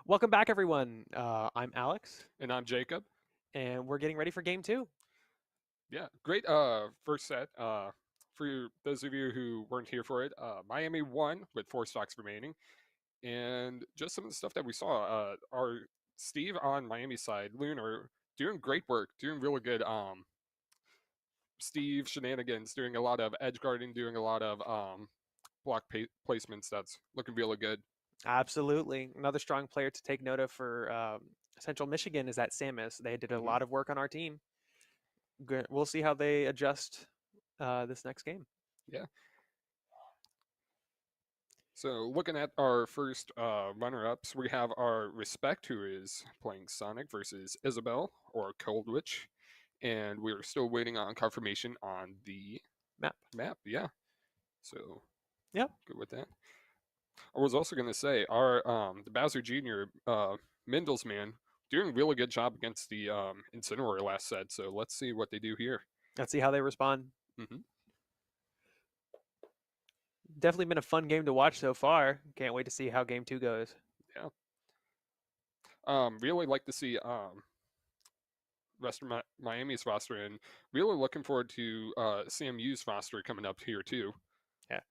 Welcome back, everyone. I'm Alex. And I'm Jacob. And we're getting ready for game 2. Yeah, great first set. For those of you who weren't here for it, Miami won with 4 stocks remaining. And just some of the stuff that we saw, our Steve on Miami's side, Lunar, doing great work, doing really good. Steve shenanigans, doing a lot of edge guarding, doing a lot of block placements. That's looking really good. Absolutely. Another strong player to take note of for Central Michigan is that Samus. They did a lot of work on our team. Good. We'll see how they adjust this next game. Yeah. So looking at our first runner-ups, we have our Respect, who is playing Sonic versus Isabel or Cold Witch, and we're still waiting on confirmation on the map. Yeah. So yep, good with that. I was also going to say our the Bowser Jr. Mindels man doing a really good job against the Incineroar last set. So let's see what they do here. Let's see how they respond. Definitely been a fun game to watch so far. Can't wait to see how game 2 goes. Yeah. Really like to see rest of Miami's roster, and really looking forward to CMU's roster coming up here too. Yeah.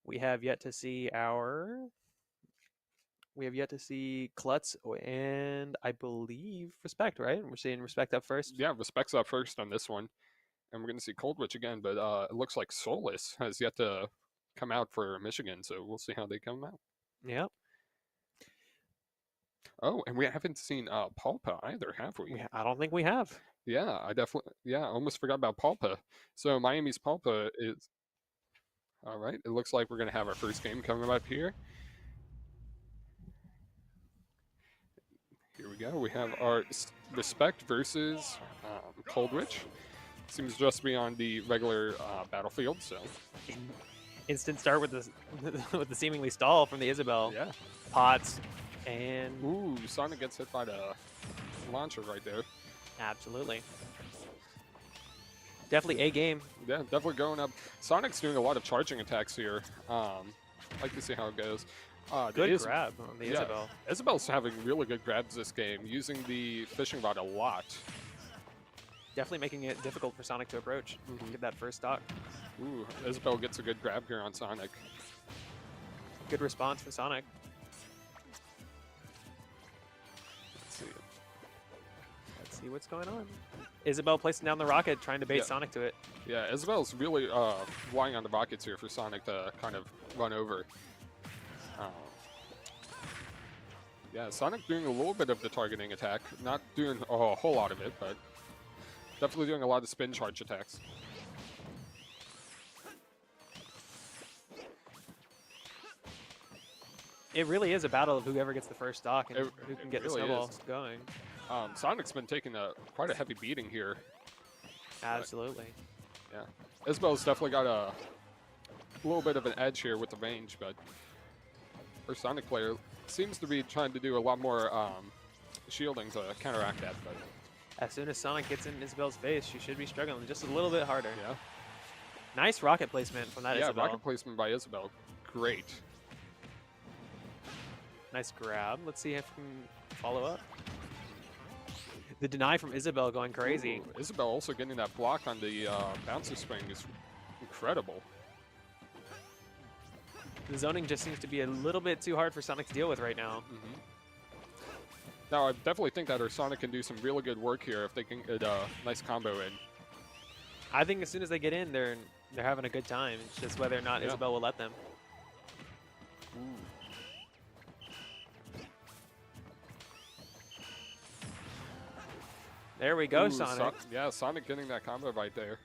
We have yet to see Klutz and I believe Respect, right? We're seeing Respect up first. Yeah, Respect's up first on this one. And we're going to see Cold Witch again, but it looks like Solus has yet to come out for Michigan, so we'll see how they come out. Yep. Oh, and we haven't seen Pulpa either, have we? I don't think we have. Yeah, I almost forgot about Pulpa. So Miami's Pulpa is... All right, it looks like we're going to have our first game coming up here. Here we go. We have our Respect versus Cold Witch. Seems just to be on the regular battlefield, so... Instant start with the with the seemingly stall from the Isabel. Yeah. Pots and... Ooh, Sonic gets hit by the launcher right there. Absolutely. Definitely a game. Yeah, definitely going up. Sonic's doing a lot of charging attacks here. Like to see how it goes. Good grab on the Isabel. Isabel's having really good grabs this game, using the fishing rod a lot. Definitely making it difficult for Sonic to approach. Get that first stock. Ooh, Isabel gets a good grab here on Sonic. Good response from Sonic. Let's see what's going on. Isabel placing down the rocket, trying to bait Sonic to it. Yeah, Isabel's really relying on the rockets here for Sonic to kind of run over. Yeah, Sonic doing a little bit of the targeting attack. Not doing a whole lot of it, but definitely doing a lot of spin charge attacks. It really is a battle of whoever gets the first stock and who can get the snowballs going. Sonic's been taking quite a heavy beating here. Absolutely. Yeah. Isabel's definitely got a little bit of an edge here with the range, but our Sonic player seems to be trying to do a lot more shielding to counteract that. But as soon as Sonic gets in Isabel's face, she should be struggling just a little bit harder. Yeah. Nice rocket placement from that Isabel. Yeah, rocket placement by Isabel. Great. Nice grab. Let's see if we can follow up. The deny from Isabel going crazy. Ooh, Isabel also getting that block on the bouncer swing is incredible. The zoning just seems to be a little bit too hard for Sonic to deal with right now. Now, I definitely think that our Sonic can do some really good work here if they can get a nice combo in. I think as soon as they get in, they're having a good time. It's just whether or not Isabel will let them. Ooh. There we go, Sonic. Sonic getting that combo right there.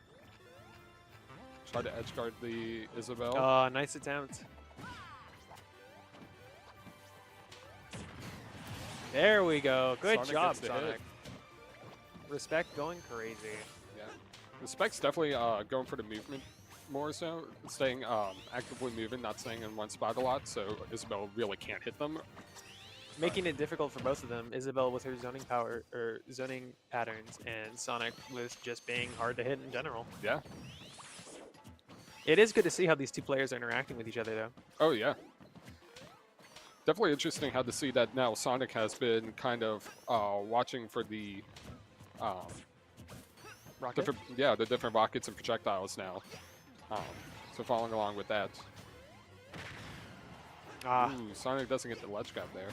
Try to edge guard the Isabel. Oh, nice attempt. There we go. Good job, Sonic. Respect going crazy. Yeah. Respect's definitely going for the movement more so. Staying actively moving, not staying in one spot a lot, so Isabel really can't hit them. Making it difficult for both of them. Isabel with her zoning power or zoning patterns, and Sonic with just being hard to hit in general. Yeah. It is good to see how these two players are interacting with each other, though. Oh yeah. definitely interesting how to see that now Sonic has been kind of watching for the Rocket. the different rockets and projectiles now. So following along with that. Ooh, Sonic doesn't get the ledge grab there.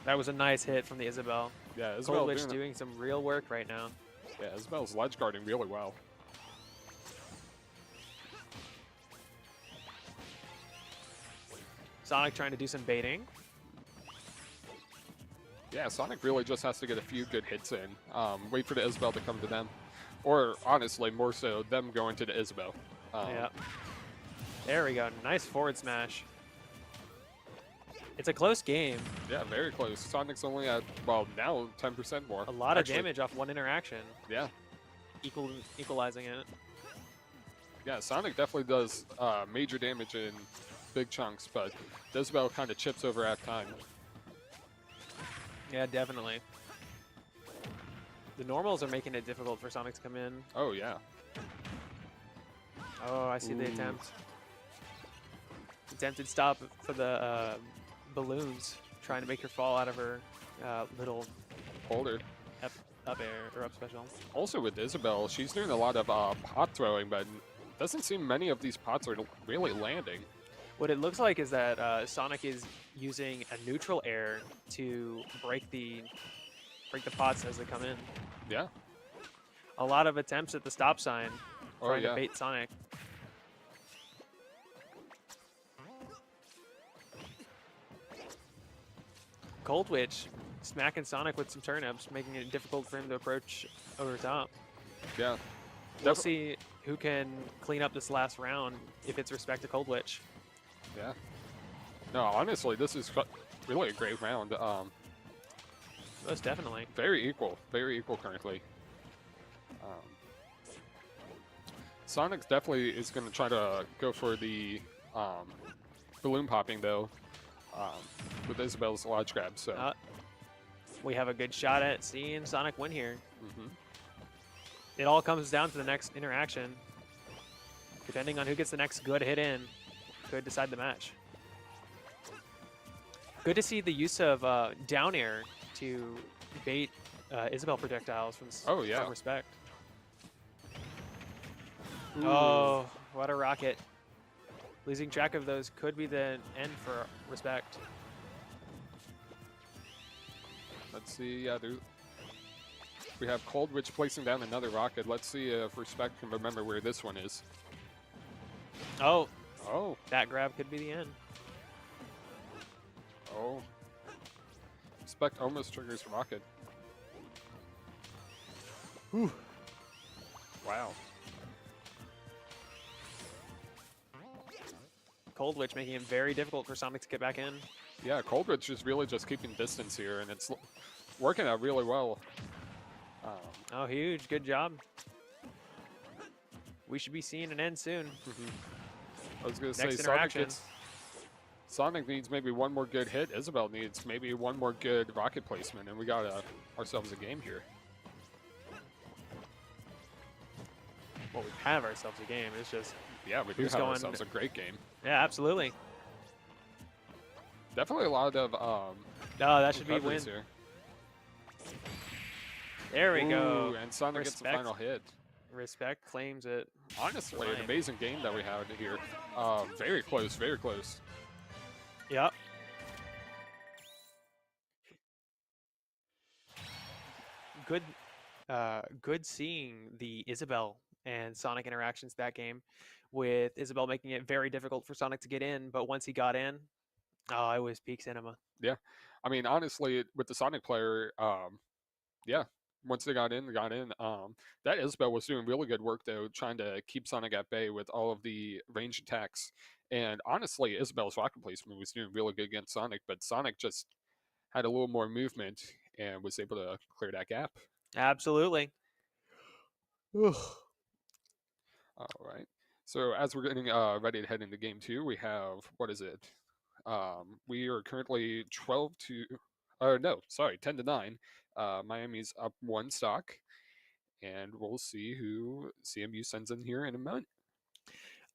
That was a nice hit from the Isabel. Yeah, Isabel doing some real work right now. Yeah, Isabel's ledge guarding really well. Sonic trying to do some baiting. Yeah, Sonic really just has to get a few good hits in. Wait for the Isabel to come to them. Or, honestly, more so, them going to the Isabel. Yeah. There we go. Nice forward smash. It's a close game. Yeah, very close. Sonic's only at, well, now 10% more. A lot of damage off one interaction. Yeah. Equalizing it. Yeah, Sonic definitely does major damage in big chunks, but the Isabel kind of chips over at time. Yeah, definitely. The normals are making it difficult for Sonic to come in. Oh, yeah. Oh, I see the attempt. Attempted stop for the balloons, trying to make her fall out of her little Holder. up air or up special. Also with Isabel, she's doing a lot of pot throwing, but doesn't seem many of these pots are really landing. What it looks like is that Sonic is using a neutral air to break the pots as they come in. Yeah. A lot of attempts at the stop sign, trying yeah. to bait Sonic. Cold Witch smacking Sonic with some turnips, making it difficult for him to approach over top. Yeah. We'll see who can clean up this last round if it's respect to Cold Witch. Yeah. No, honestly, this is really a great round. Most definitely. Very equal currently. Sonic definitely is going to try to go for the balloon popping, though, with Isabel's ledge grab. So we have a good shot at seeing Sonic win here. Mm-hmm. It all comes down to the next interaction. Depending on who gets the next good hit in, could decide the match. Good to see the use of down air to bait Isabel projectiles from respect. Ooh. Oh, what a rocket. Losing track of those could be the end for respect. Let's see. Yeah, we have Cold Witch placing down another rocket. Let's see if Respect can remember where this one is. Oh. Oh. That grab could be the end. Oh. Respect almost triggers rocket. Whew. Wow. Cold Witch making it very difficult for Sonic to get back in. Yeah, Cold Witch is really just keeping distance here, and it's working out really well. Oh, huge. Good job. We should be seeing an end soon. I was going to say, Sonic needs maybe one more good hit. Isabel needs maybe one more good rocket placement, and we got ourselves a game here. Well, we have ourselves a game. It's just... Yeah, we do have ourselves a great game. Yeah, absolutely. Definitely a lot of... that should be a win. Here. There we go. And Sonic gets the final hit. Respect claims it. Honestly, an amazing game that we had here. Very close, very close. Yep. Good seeing the Isabel and Sonic interactions that game, with Isabel making it very difficult for Sonic to get in, but once he got in, it was peak cinema. Yeah. I mean, honestly, with the Sonic player, yeah, once they got in, that Isabel was doing really good work, though, trying to keep Sonic at bay with all of the range attacks. And honestly, Isabel's rocket placement was doing really good against Sonic, but Sonic just had a little more movement and was able to clear that gap. Absolutely. All right. So as we're getting ready to head into game 2, we have, what is it? We are currently 10-9. Miami's up 1 stock, and we'll see who CMU sends in here in a moment.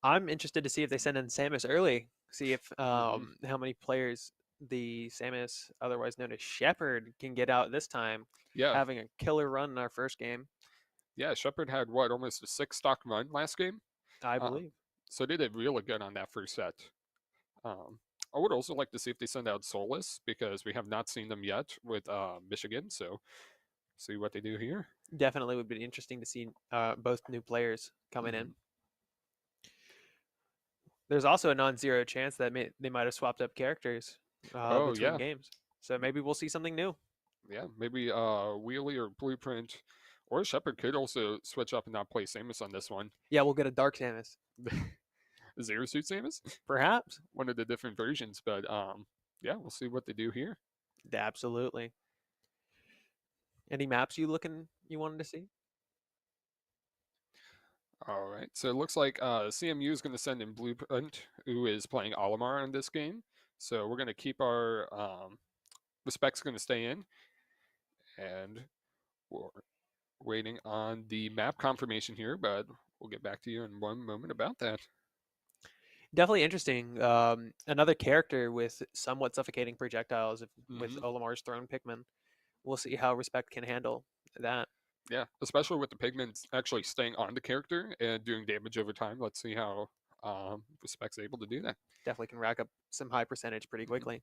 I'm interested to see if they send in Samus early See if how many players the Samus, otherwise known as Shepherd, can get out this time. Yeah. Having a killer run in our first game. Yeah, Shepherd had what, almost a 6-stock run last game? I believe. So they did really good on that first set. I would also like to see if they send out Solus, because we have not seen them yet with Michigan, so see what they do here. Definitely would be interesting to see both new players coming in. There's also a non-zero chance that they might have swapped up characters between games. So maybe we'll see something new. Yeah, maybe Wheelie or Blueprint or Shepherd could also switch up and not play Samus on this one. Yeah, we'll get a Dark Samus. Zero Suit Samus? Perhaps. One of the different versions, but yeah, we'll see what they do here. Absolutely. Any maps you wanted to see? All right, so it looks like CMU is going to send in Blueprint, who is playing Olimar in this game. So we're going to keep our Respect's going to stay in, and we're waiting on the map confirmation here, but we'll get back to you in one moment about that. Definitely interesting. Another character with somewhat suffocating projectiles with Olimar's thrown Pikmin. We'll see how Respect can handle that. Yeah, especially with the pigments actually staying on the character and doing damage over time. Let's see how Respect's able to do that. Definitely can rack up some high percentage pretty quickly.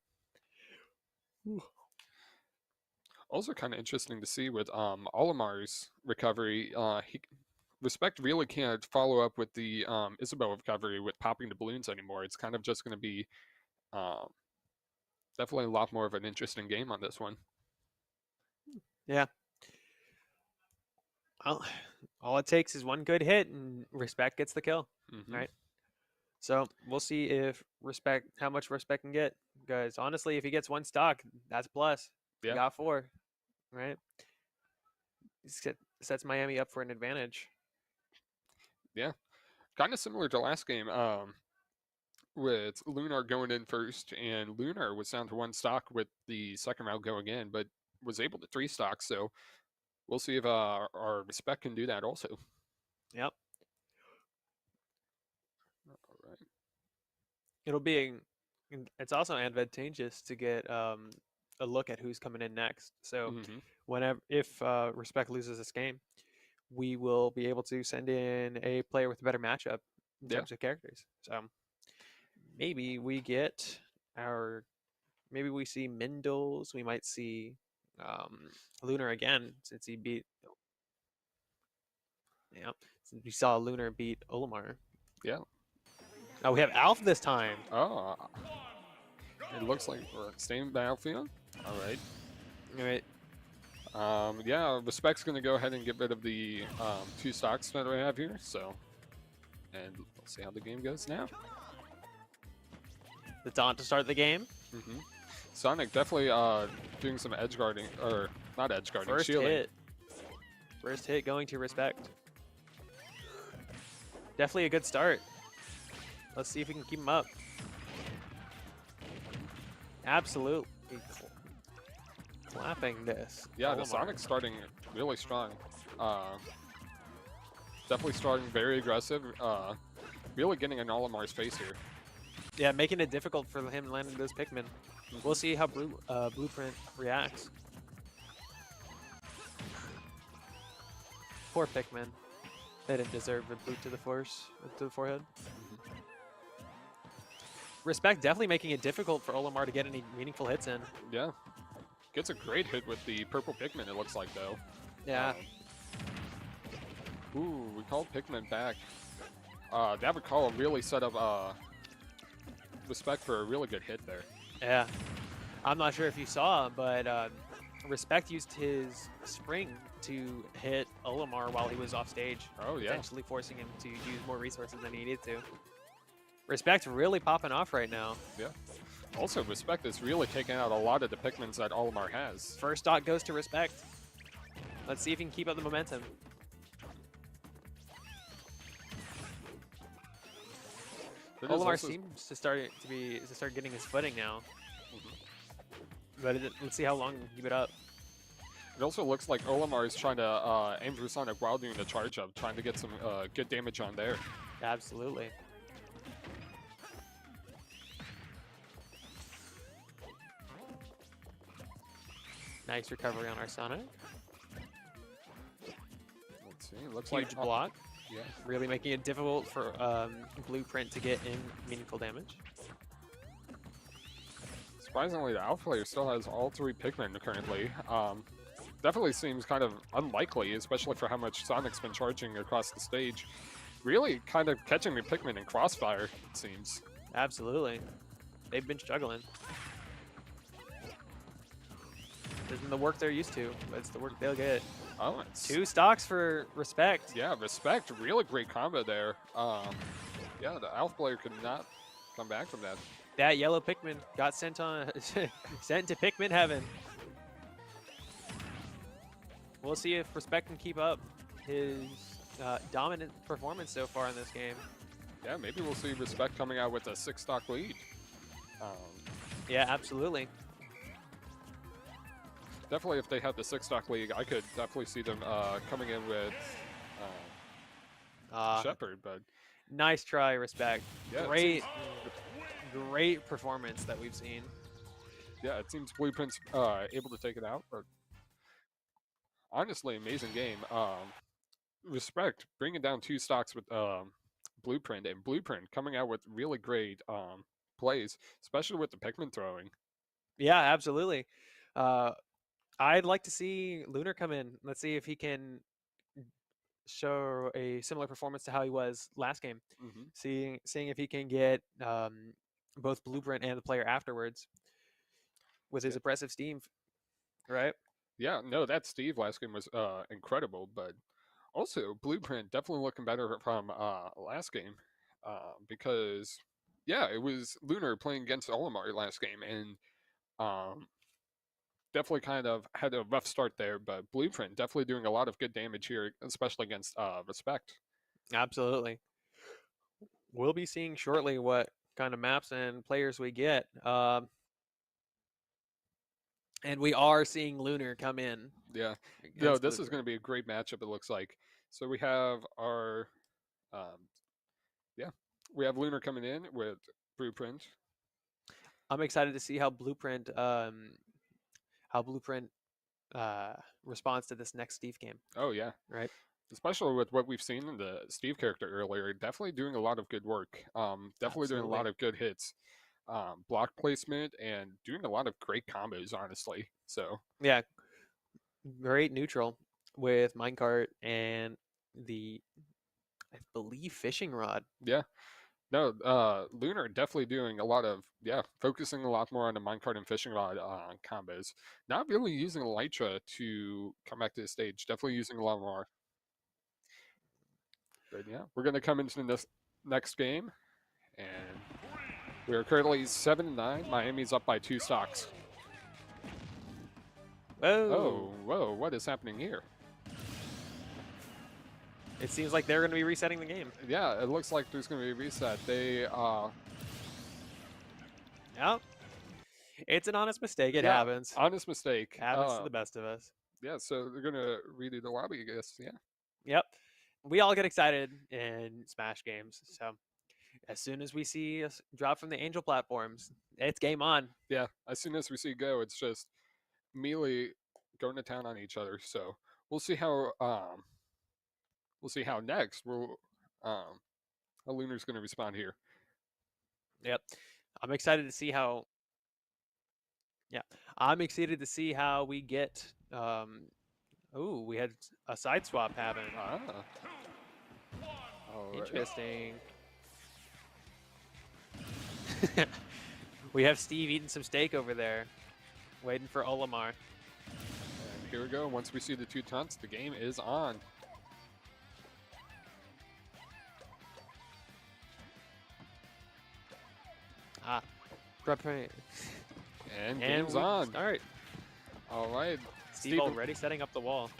Also kind of interesting to see with Olimar's recovery. Respect really can't follow up with the Isabel recovery with popping the balloons anymore. It's kind of just going to be definitely a lot more of an interesting game on this one. Yeah. Well, all it takes is one good hit and Respect gets the kill, right? So we'll see if how much Respect can get. Because honestly, if he gets one stock, that's plus. Yeah. He got 4, right? Sets Miami up for an advantage. Yeah, kind of similar to last game with Lunar going in first, and Lunar was down to 1 stock with the second round going in, but was able to 3 stocks. So we'll see if our Respect can do that also. Yep. All right. It's also advantageous to get a look at who's coming in next. So if Respect loses this game, we will be able to send in a player with a better matchup in terms of characters. So maybe we see Mindles. We might see Lunar again, since he beat. Yeah, since we saw Lunar beat Olimar. Yeah. Oh, we have Alf this time. Oh, it looks like we're staying battlefield. All right. All right. Yeah, Respect's going to go ahead and get rid of the 2 stocks that we have here. So, and we'll see how the game goes now. The taunt to start the game. Sonic definitely doing some edge guarding, or not edge guarding, shielding. First hit going to Respect. Definitely a good start. Let's see if we can keep him up. Absolutely clapping this. Yeah, the Sonic's starting really strong. Definitely starting very aggressive. Really getting in Olimar's face here. Yeah, making it difficult for him landing those Pikmin. We'll see how Blueprint reacts. Poor Pikmin. They didn't deserve a boot to the forehead. Respect definitely making it difficult for Olimar to get any meaningful hits in. Yeah. Gets a great hit with the purple Pikmin, it looks like, though. Yeah. Ooh, we called Pikmin back. That recall really set up Respect for a really good hit there. Yeah. I'm not sure if you saw, but Respect used his spring to hit Olimar while he was off stage. Oh, yeah. Potentially forcing him to use more resources than he needed to. Respect really popping off right now. Yeah. Also, Respect is really taking out a lot of the Pikmins that Olimar has. First stock goes to Respect. Let's see if he can keep up the momentum. Olimar seems to start getting his footing now. But let's see how long he can keep it up. It also looks like Olimar is trying to aim for Sonic while doing the charge up, trying to get some good damage on there. Absolutely. Nice recovery on our Sonic. Let's see. Looks Huge like block. Yeah. Really making it difficult for Blueprint to get in meaningful damage. Surprisingly, the Alpha player still has all 3 Pikmin currently. Definitely seems kind of unlikely, especially for how much Sonic's been charging across the stage. Really kind of catching the Pikmin in crossfire, it seems. Absolutely. They've been struggling. Isn't the work they're used to, but it's the work they'll get. Oh, it's 2 stocks for Respect. Yeah, Respect. Really great combo there. Yeah, the Alpha player could not come back from that. That yellow Pikmin got sent on sent to Pikmin heaven. We'll see if Respect can keep up his dominant performance so far in this game. Yeah, maybe we'll see Respect coming out with a 6-stock lead. Yeah, absolutely. Definitely, if they had the 6-stock lead, I could definitely see them coming in with Shepard. But nice try, Respect. Yeah, Great performance that we've seen. Yeah, it seems Blueprint's able to take it out, but honestly, amazing game. Respect bringing down 2 stocks with Blueprint, and Blueprint coming out with really great plays, especially with the Pikmin throwing. Yeah, absolutely. I'd like to see Lunar come in. Let's see if he can show a similar performance to how he was last game. Seeing if he can get both Blueprint and the player afterwards with his oppressive steam, right? Yeah, no, that Steve last game was incredible, but also Blueprint definitely looking better from last game because, yeah, it was Lunar playing against Olimar last game, and definitely kind of had a rough start there, but Blueprint definitely doing a lot of good damage here, especially against Respect. Absolutely. We'll be seeing shortly what kind of maps and players we get. And we are seeing Lunar come in. Yeah. No, this is going to be a great matchup, it looks like. So we have our, we have Lunar coming in with Blueprint. I'm excited to see how Blueprint responds to this next Steve game. Oh, yeah. Right. Especially with what we've seen in the Steve character earlier, definitely doing a lot of good work. Definitely doing a lot of good hits. Block placement and doing a lot of great combos, honestly. So yeah, great neutral with minecart and the, I believe, fishing rod. Yeah, no, Lunar definitely doing a lot of focusing a lot more on the minecart and fishing rod combos. Not really using Elytra to come back to the stage. Definitely using a lot more. But yeah, we're gonna come into this next game, and we are currently 7-9. Miami's up by 2 stocks. Whoa. Whoa, what is happening here? It seems like they're going to be resetting the game. Yeah, it looks like there's going to be a reset. They, yeah. It's an honest mistake. It happens. Honest mistake. Happens to the best of us. Yeah, so they're going to redo the lobby, I guess. Yeah. Yep. We all get excited in Smash games, so as soon as we see us drop from the Angel platforms, it's game on. Yeah, as soon as we see go, it's just immediately going to town on each other. So we'll see how next how Lunar's going to respond here. Yep, I'm excited to see how. Yeah, I'm excited to see how we get. Oh, we had a side swap happen. Interesting. We have Steve eating some steak over there, waiting for Olimar. And here we go. Once we see the 2 taunts, the game is on. And game's on. All right. All right. Steve already setting up the wall.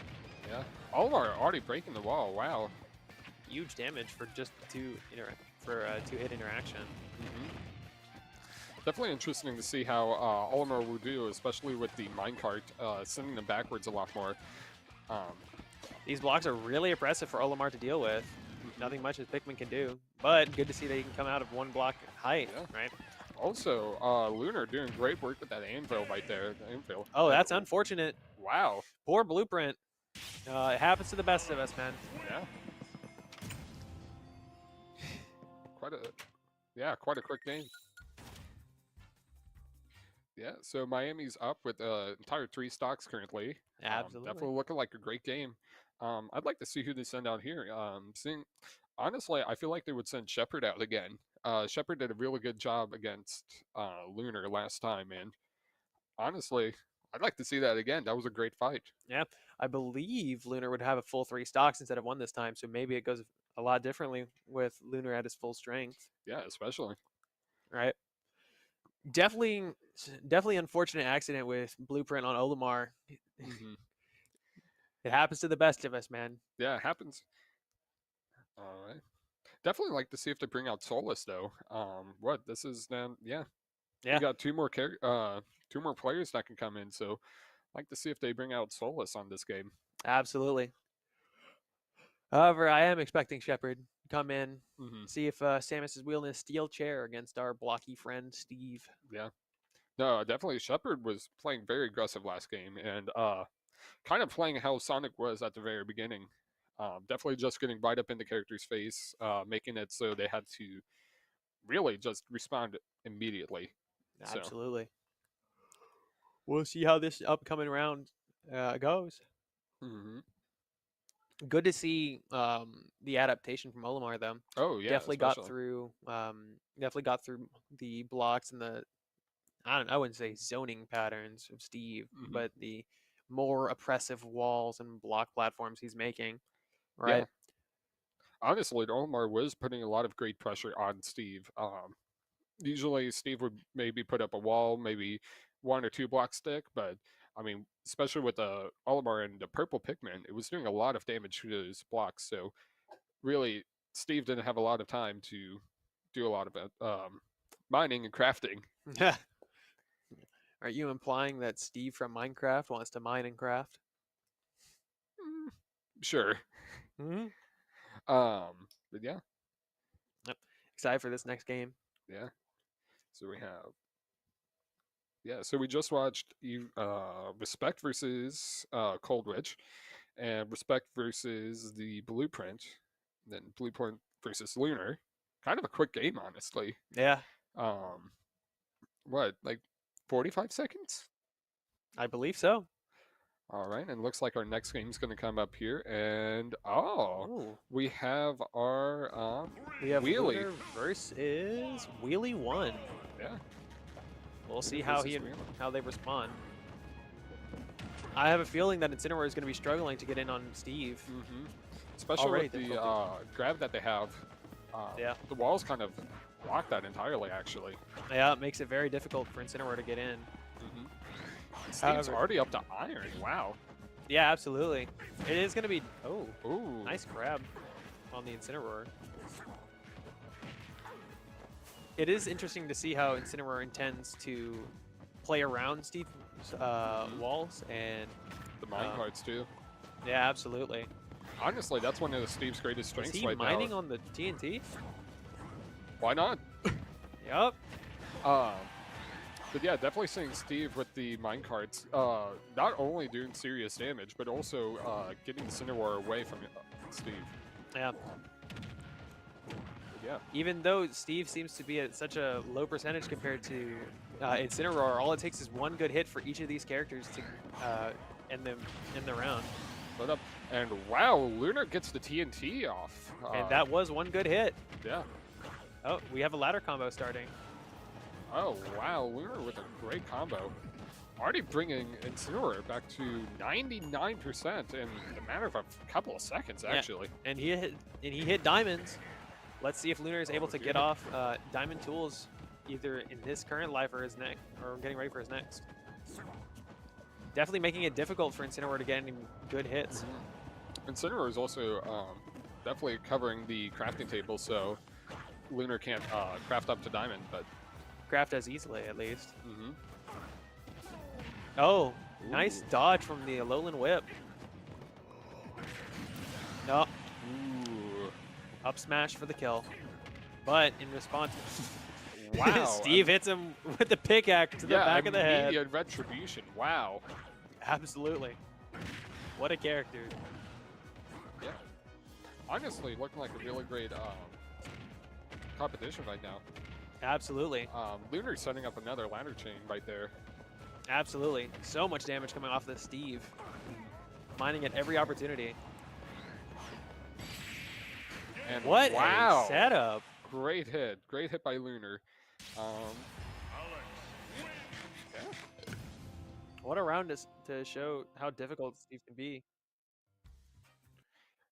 Yeah. Olimar already breaking the wall. Wow. Huge damage for just 2-hit interaction. Definitely interesting to see how Olimar will do, especially with the minecart, sending them backwards a lot more. These blocks are really oppressive for Olimar to deal with. Nothing much as Pikmin can do, but good to see that he can come out of 1 block height, right? Also, Lunar doing great work with that anvil right there. The anvil. Oh, that's unfortunate. Wow. Poor Blueprint. It happens to the best of us, man. Yeah. Quite a quick game. Yeah, so Miami's up with entire 3 stocks currently. Absolutely. Definitely looking like a great game. I'd like to see who they send out here. Honestly, I feel like they would send Shepard out again. Shepard did a really good job against Lunar last time, and honestly, I'd like to see that again. That was a great fight. Yeah, I believe Lunar would have a full 3 stocks instead of 1 this time, so maybe it goes a lot differently with Lunar at his full strength. Yeah, especially. Right. Definitely unfortunate accident with Blueprint on Olimar. Mm-hmm. It happens to the best of us, man. Yeah, it happens. All right. Definitely like to see if they bring out Solus though. This is then? Yeah. Yeah. We got 2 more players that can come in, so I'd like to see if they bring out Solus on this game. Absolutely. However, I am expecting Shepard to come in, see if Samus is wielding a steel chair against our blocky friend Steve. Yeah. No, definitely Shepard was playing very aggressive last game, and kind of playing how Sonic was at the very beginning. Definitely just getting right up in the character's face, making it so they had to really just respond immediately. Absolutely. So. We'll see how this upcoming round goes. Mm-hmm. Good to see the adaptation from Olimar, though. Oh yeah, definitely got through the blocks and the I wouldn't say zoning patterns of Steve, but the more oppressive walls and block platforms he's making. Right. Yeah. Honestly, Olimar was putting a lot of great pressure on Steve. Usually Steve would maybe put up a wall, maybe 1 or 2 block stick, but I mean, especially with the Olimar and the purple Pikmin, it was doing a lot of damage to those blocks. So really, Steve didn't have a lot of time to do a lot of mining and crafting. Are you implying that Steve from Minecraft wants to mine and craft? Sure. Mm-hmm. But yeah. Yep. Excited for this next game. Yeah. So we have. Yeah, so we just watched Respect versus Cold Witch, and Respect versus the Blueprint, then Blueprint versus Lunar. Kind of a quick game, honestly. Yeah. What, like 45 seconds? I believe so. All right, and looks like our next game is going to come up here, and we have our Wheelie Lunar versus Wheelie 1. Yeah. We'll see how they respond. I have a feeling that Incineroar is going to be struggling to get in on Steve. Especially with the grab that they have. The walls kind of block that entirely, actually. Yeah, it makes it very difficult for Incineroar to get in. Steve's already up to iron. Wow. Yeah, absolutely. It is going to be... Oh, nice grab on the Incineroar. It is interesting to see how Incineroar intends to play around Steve's walls and... The mine cards, too. Yeah, absolutely. Honestly, that's one of Steve's greatest strengths right now. Is he mining on the TNT? Why not? Yup. But yeah, definitely seeing Steve with the mine carts, not only doing serious damage, but also getting the Incineroar away from Steve. Yeah. Yeah. Even though Steve seems to be at such a low percentage compared to Incineroar, all it takes is 1 good hit for each of these characters to end the round. Put up, and wow, Lunar gets the TNT off. And that was 1 good hit. Yeah. Oh, we have a ladder combo starting. Oh wow, Lunar with a great combo. Already bringing Incineroar back to 99% in a matter of a couple of seconds, actually. Yeah. And he hit diamonds. Let's see if Lunar is able to get off diamond tools either in his current life or his next, or getting ready for his next. Definitely making it difficult for Incineroar to get any good hits. Incineroar is also definitely covering the crafting table, so Lunar can't craft up to diamond, but craft as easily at least. Oh, nice dodge from the Alolan Whip. No. Up smash for the kill. But in response... Wow. Steve hits him with the pickaxe to the back of the head. Immediate retribution. Wow. Absolutely. What a character. Yeah. Honestly, looking like a really great competition right now. Absolutely. Lunar setting up another ladder chain right there. Absolutely. So much damage coming off this Steve. Mining at every opportunity. And What wow. a setup. Great hit. Great hit by Lunar. Yeah. What a round to show how difficult Steve can be.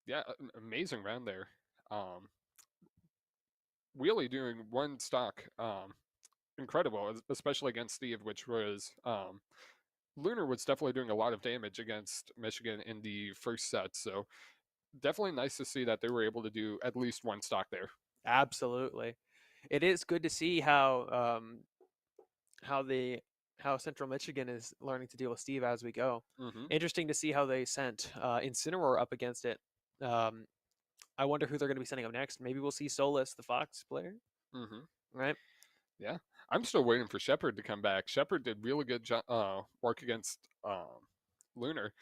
Yeah, amazing round there. Really doing one stock. Incredible, especially against Steve, which was Lunar was definitely doing a lot of damage against Michigan in the first set. So definitely nice to see that they were able to do at least one stock there. Absolutely. It is good to see how Central Michigan is learning to deal with Steve as we go. Interesting to see how they sent Incineroar up against it. I wonder who they're going to be sending up next. Maybe we'll see Solus, the Fox player. Right? Yeah. I'm still waiting for Shepard to come back. Shepard did really good work against Lunar.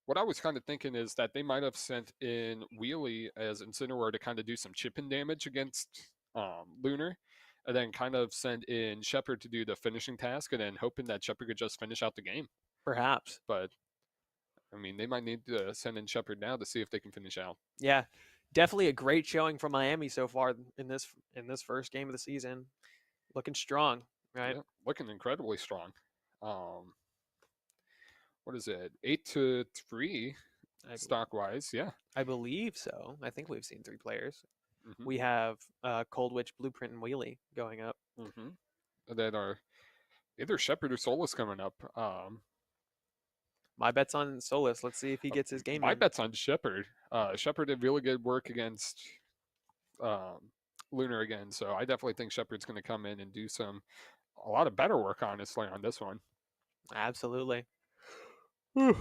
What I was kind of thinking is that they might have sent in Wheelie as Incineroar to kind of do some chipping damage against Lunar, and then kind of send in Shepard to do the finishing task, and then hoping that Shepard could just finish out the game. Perhaps. But, I mean, they might need to send in Shepard now to see if they can finish out. Yeah. Definitely a great showing from Miami so far in this first game of the season. Looking strong, right? Yeah, looking incredibly strong. What is it? 8-3 stock wise, yeah. I believe so. I think we've seen 3 players. We have Cold Witch, Blueprint, and Wheelie going up. And then are either Shepard or Solus coming up. My bet's on Solus. Let's see if he gets his game My in. bet's on Shepard. Shepard did really good work against Lunar again, so I definitely think Shepard's going to come in and do a lot of better work, honestly, on this one. Absolutely. I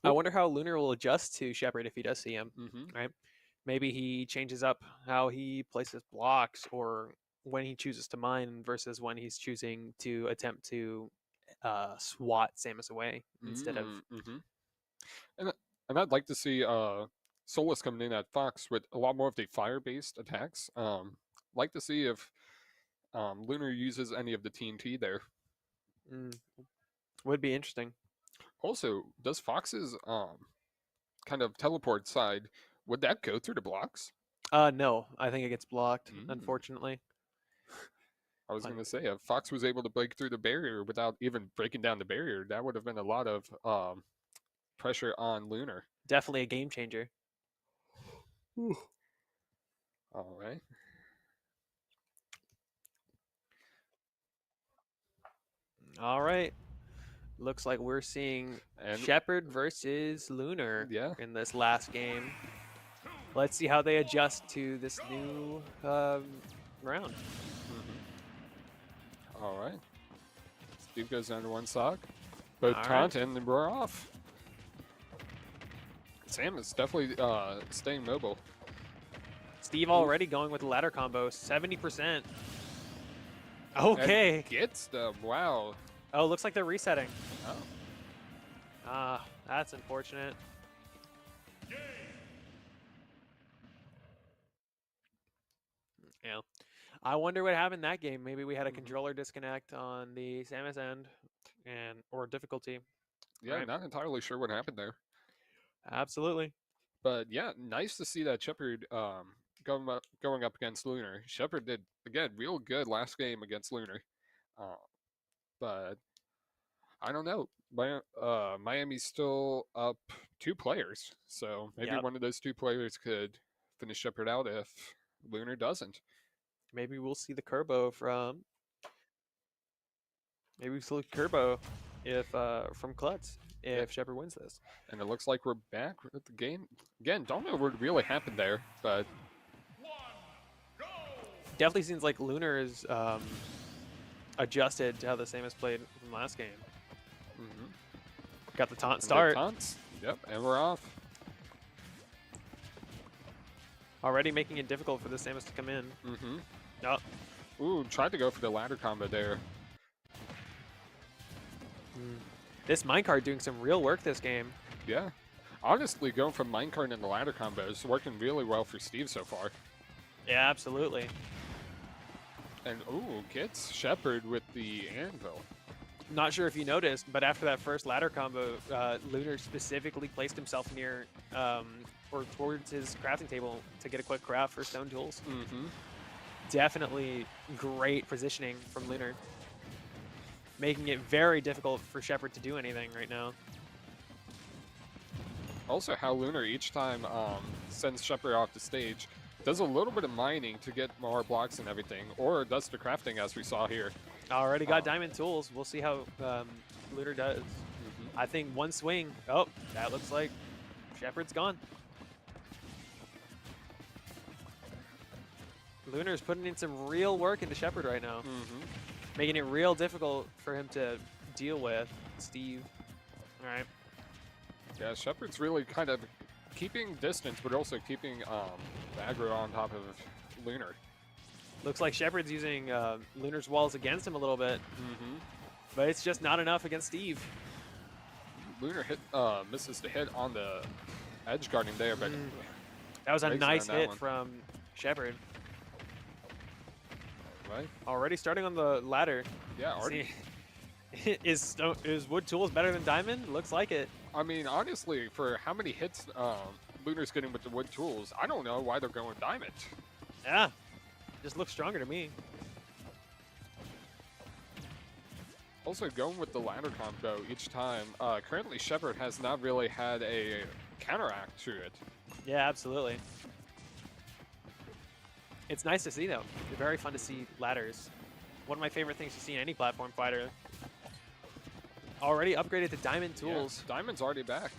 wonder how Lunar will adjust to Shepard if he does see him, right? Maybe he changes up how he places blocks, or when he chooses to mine versus when he's choosing to attempt to swat Samus away instead of... And I'd like to see Solus coming in at Fox with a lot more of the fire-based attacks. Like to see if Lunar uses any of the TNT there. Would be interesting. Also, does Fox's kind of teleport side, would that go through the blocks? No, I think it gets blocked, unfortunately. I was going to say, if Fox was able to break through the barrier without even breaking down the barrier, that would have been a lot of pressure on Lunar. Definitely a game changer. All right. All right. Looks like we're seeing Shepard versus Lunar in this last game. Let's see how they adjust to this new round. All right. Steve goes down to one sock. Both taunt and we're off. Sam is definitely staying mobile. Steve already going with the ladder combo, 70%. Okay. And gets them. Wow. Oh, looks like they're resetting. Oh. That's unfortunate. Yeah. I wonder what happened in that game. Maybe we had a controller disconnect on the Samus end or difficulty. Yeah, right? Not entirely sure what happened there. Absolutely. But yeah, nice to see that Shepard going up against Lunar. Shepard did, again, real good last game against Lunar. But I don't know. Miami's still up 2 players. So maybe one of those 2 players could finish Shepard out if Lunar doesn't. Maybe we'll see the Kerbo from... Maybe we'll see Kerbo from Klutz if Shepard wins this. And it looks like we're back at the game. Again, don't know what really happened there, but... Definitely seems like Lunar is adjusted to how the Samus played from last game. Got the taunt start. Taunts. Yep, and we're off. Already making it difficult for the Samus to come in. Oh. Ooh, tried to go for the ladder combo there. This minecart doing some real work this game. Yeah. Honestly, going from minecart and the ladder combo is working really well for Steve so far. Yeah, absolutely. And, ooh, gets Shepard with the anvil. Not sure if you noticed, but after that first ladder combo, Lunar specifically placed himself near or towards his crafting table to get a quick craft for stone tools. Mm-hmm. Definitely great positioning from Lunar, making it very difficult for Shepard to do anything right now. Also, how Lunar each time sends Shepard off the stage, does a little bit of mining to get more blocks and everything, or does the crafting as we saw here. Already got diamond tools. We'll see how Lunar does. I think one swing. Oh, that looks like Shepard's gone. Lunar's putting in some real work into Shepard right now, making it real difficult for him to deal with Steve. All right. Yeah, Shepard's really kind of keeping distance, but also keeping the aggro on top of Lunar. Looks like Shepard's using Lunar's walls against him a little bit, but it's just not enough against Steve. Lunar misses the hit on the edge guarding there, but that was a nice hit one. from Shepard. Right. Already starting on the ladder. Yeah, already. See, is wood tools better than diamond? Looks like it. I mean, honestly, for how many hits Lunar's getting with the wood tools, I don't know why they're going diamond. Yeah, just looks stronger to me. Also, going with the ladder combo each time. Currently, Shepard has not really had a counteract to it. Yeah, absolutely. It's nice to see, though. It's very fun to see ladders. One of my favorite things to see in any platform fighter. Already upgraded to diamond tools. Yeah, diamond's already back.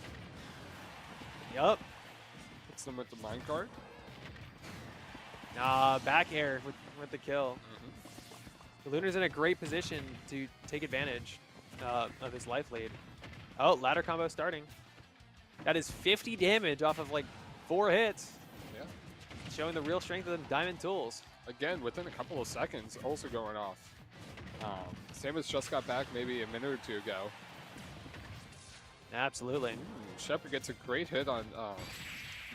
Yup. Hits them with the minecart. Back air with the kill. Lunar's in a great position to take advantage of his life lead. Oh, ladder combo starting. That is 50 damage off of like 4 hits. Yeah. Showing the real strength of the diamond tools. Again, within a couple of seconds, also going off. Samus just got back maybe a minute or two ago. Absolutely. Shepard gets a great hit on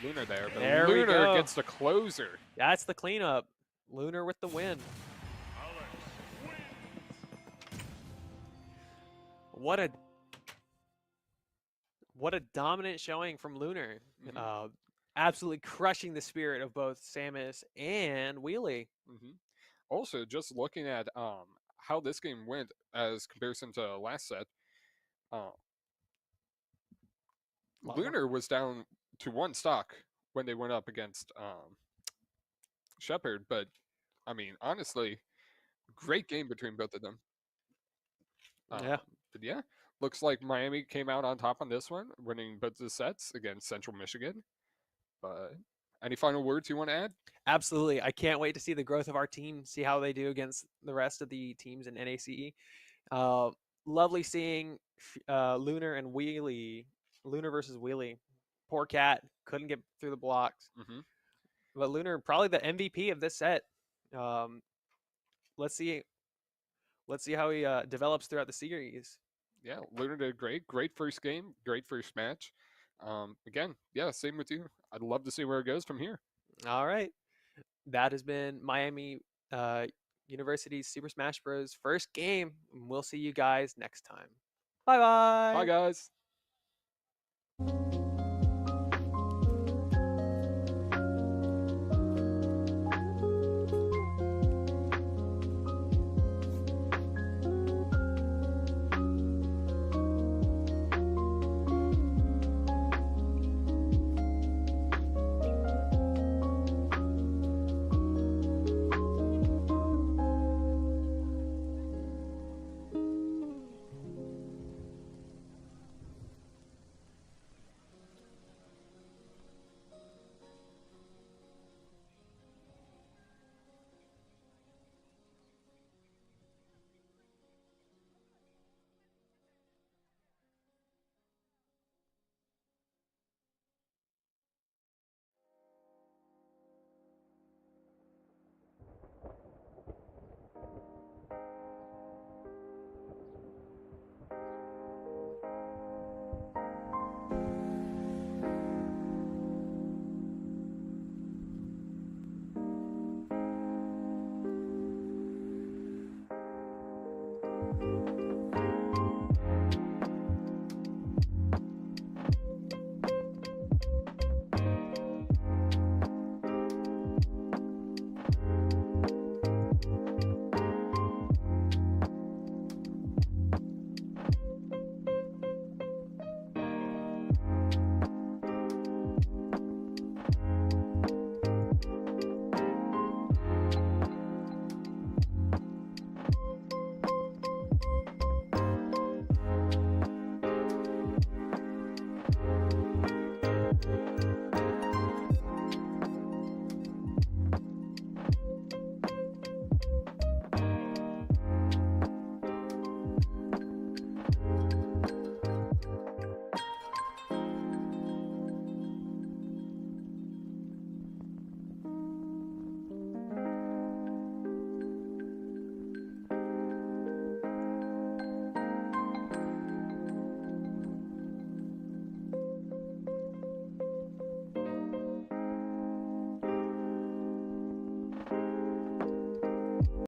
Lunar there, but There we Lunar go. gets the closer. That's the cleanup. Lunar with the win. What a dominant showing from Lunar. Absolutely crushing the spirit of both Samus and Wheelie. Also, just looking at how this game went as comparison to last set, Lunar was down to 1 stock when they went up against Shepard, but I mean, honestly, great game between both of them. Yeah. But yeah, looks like Miami came out on top on this one, winning both the sets against Central Michigan. But any final words you want to add? Absolutely. I can't wait to see the growth of our team, see how they do against the rest of the teams in NACE. Lovely seeing Lunar and Wheelie. Lunar versus Wheelie. Poor cat. Couldn't get through the blocks. But Lunar, probably the MVP of this set. Let's see how he develops throughout the series. Yeah, Lunar did great. Great first game. Great first match. Again, yeah, same with you. I'd love to see where it goes from here. All right. That has been Miami University's Super Smash Bros. First game. We'll see you guys next time. Bye-bye. Bye, guys.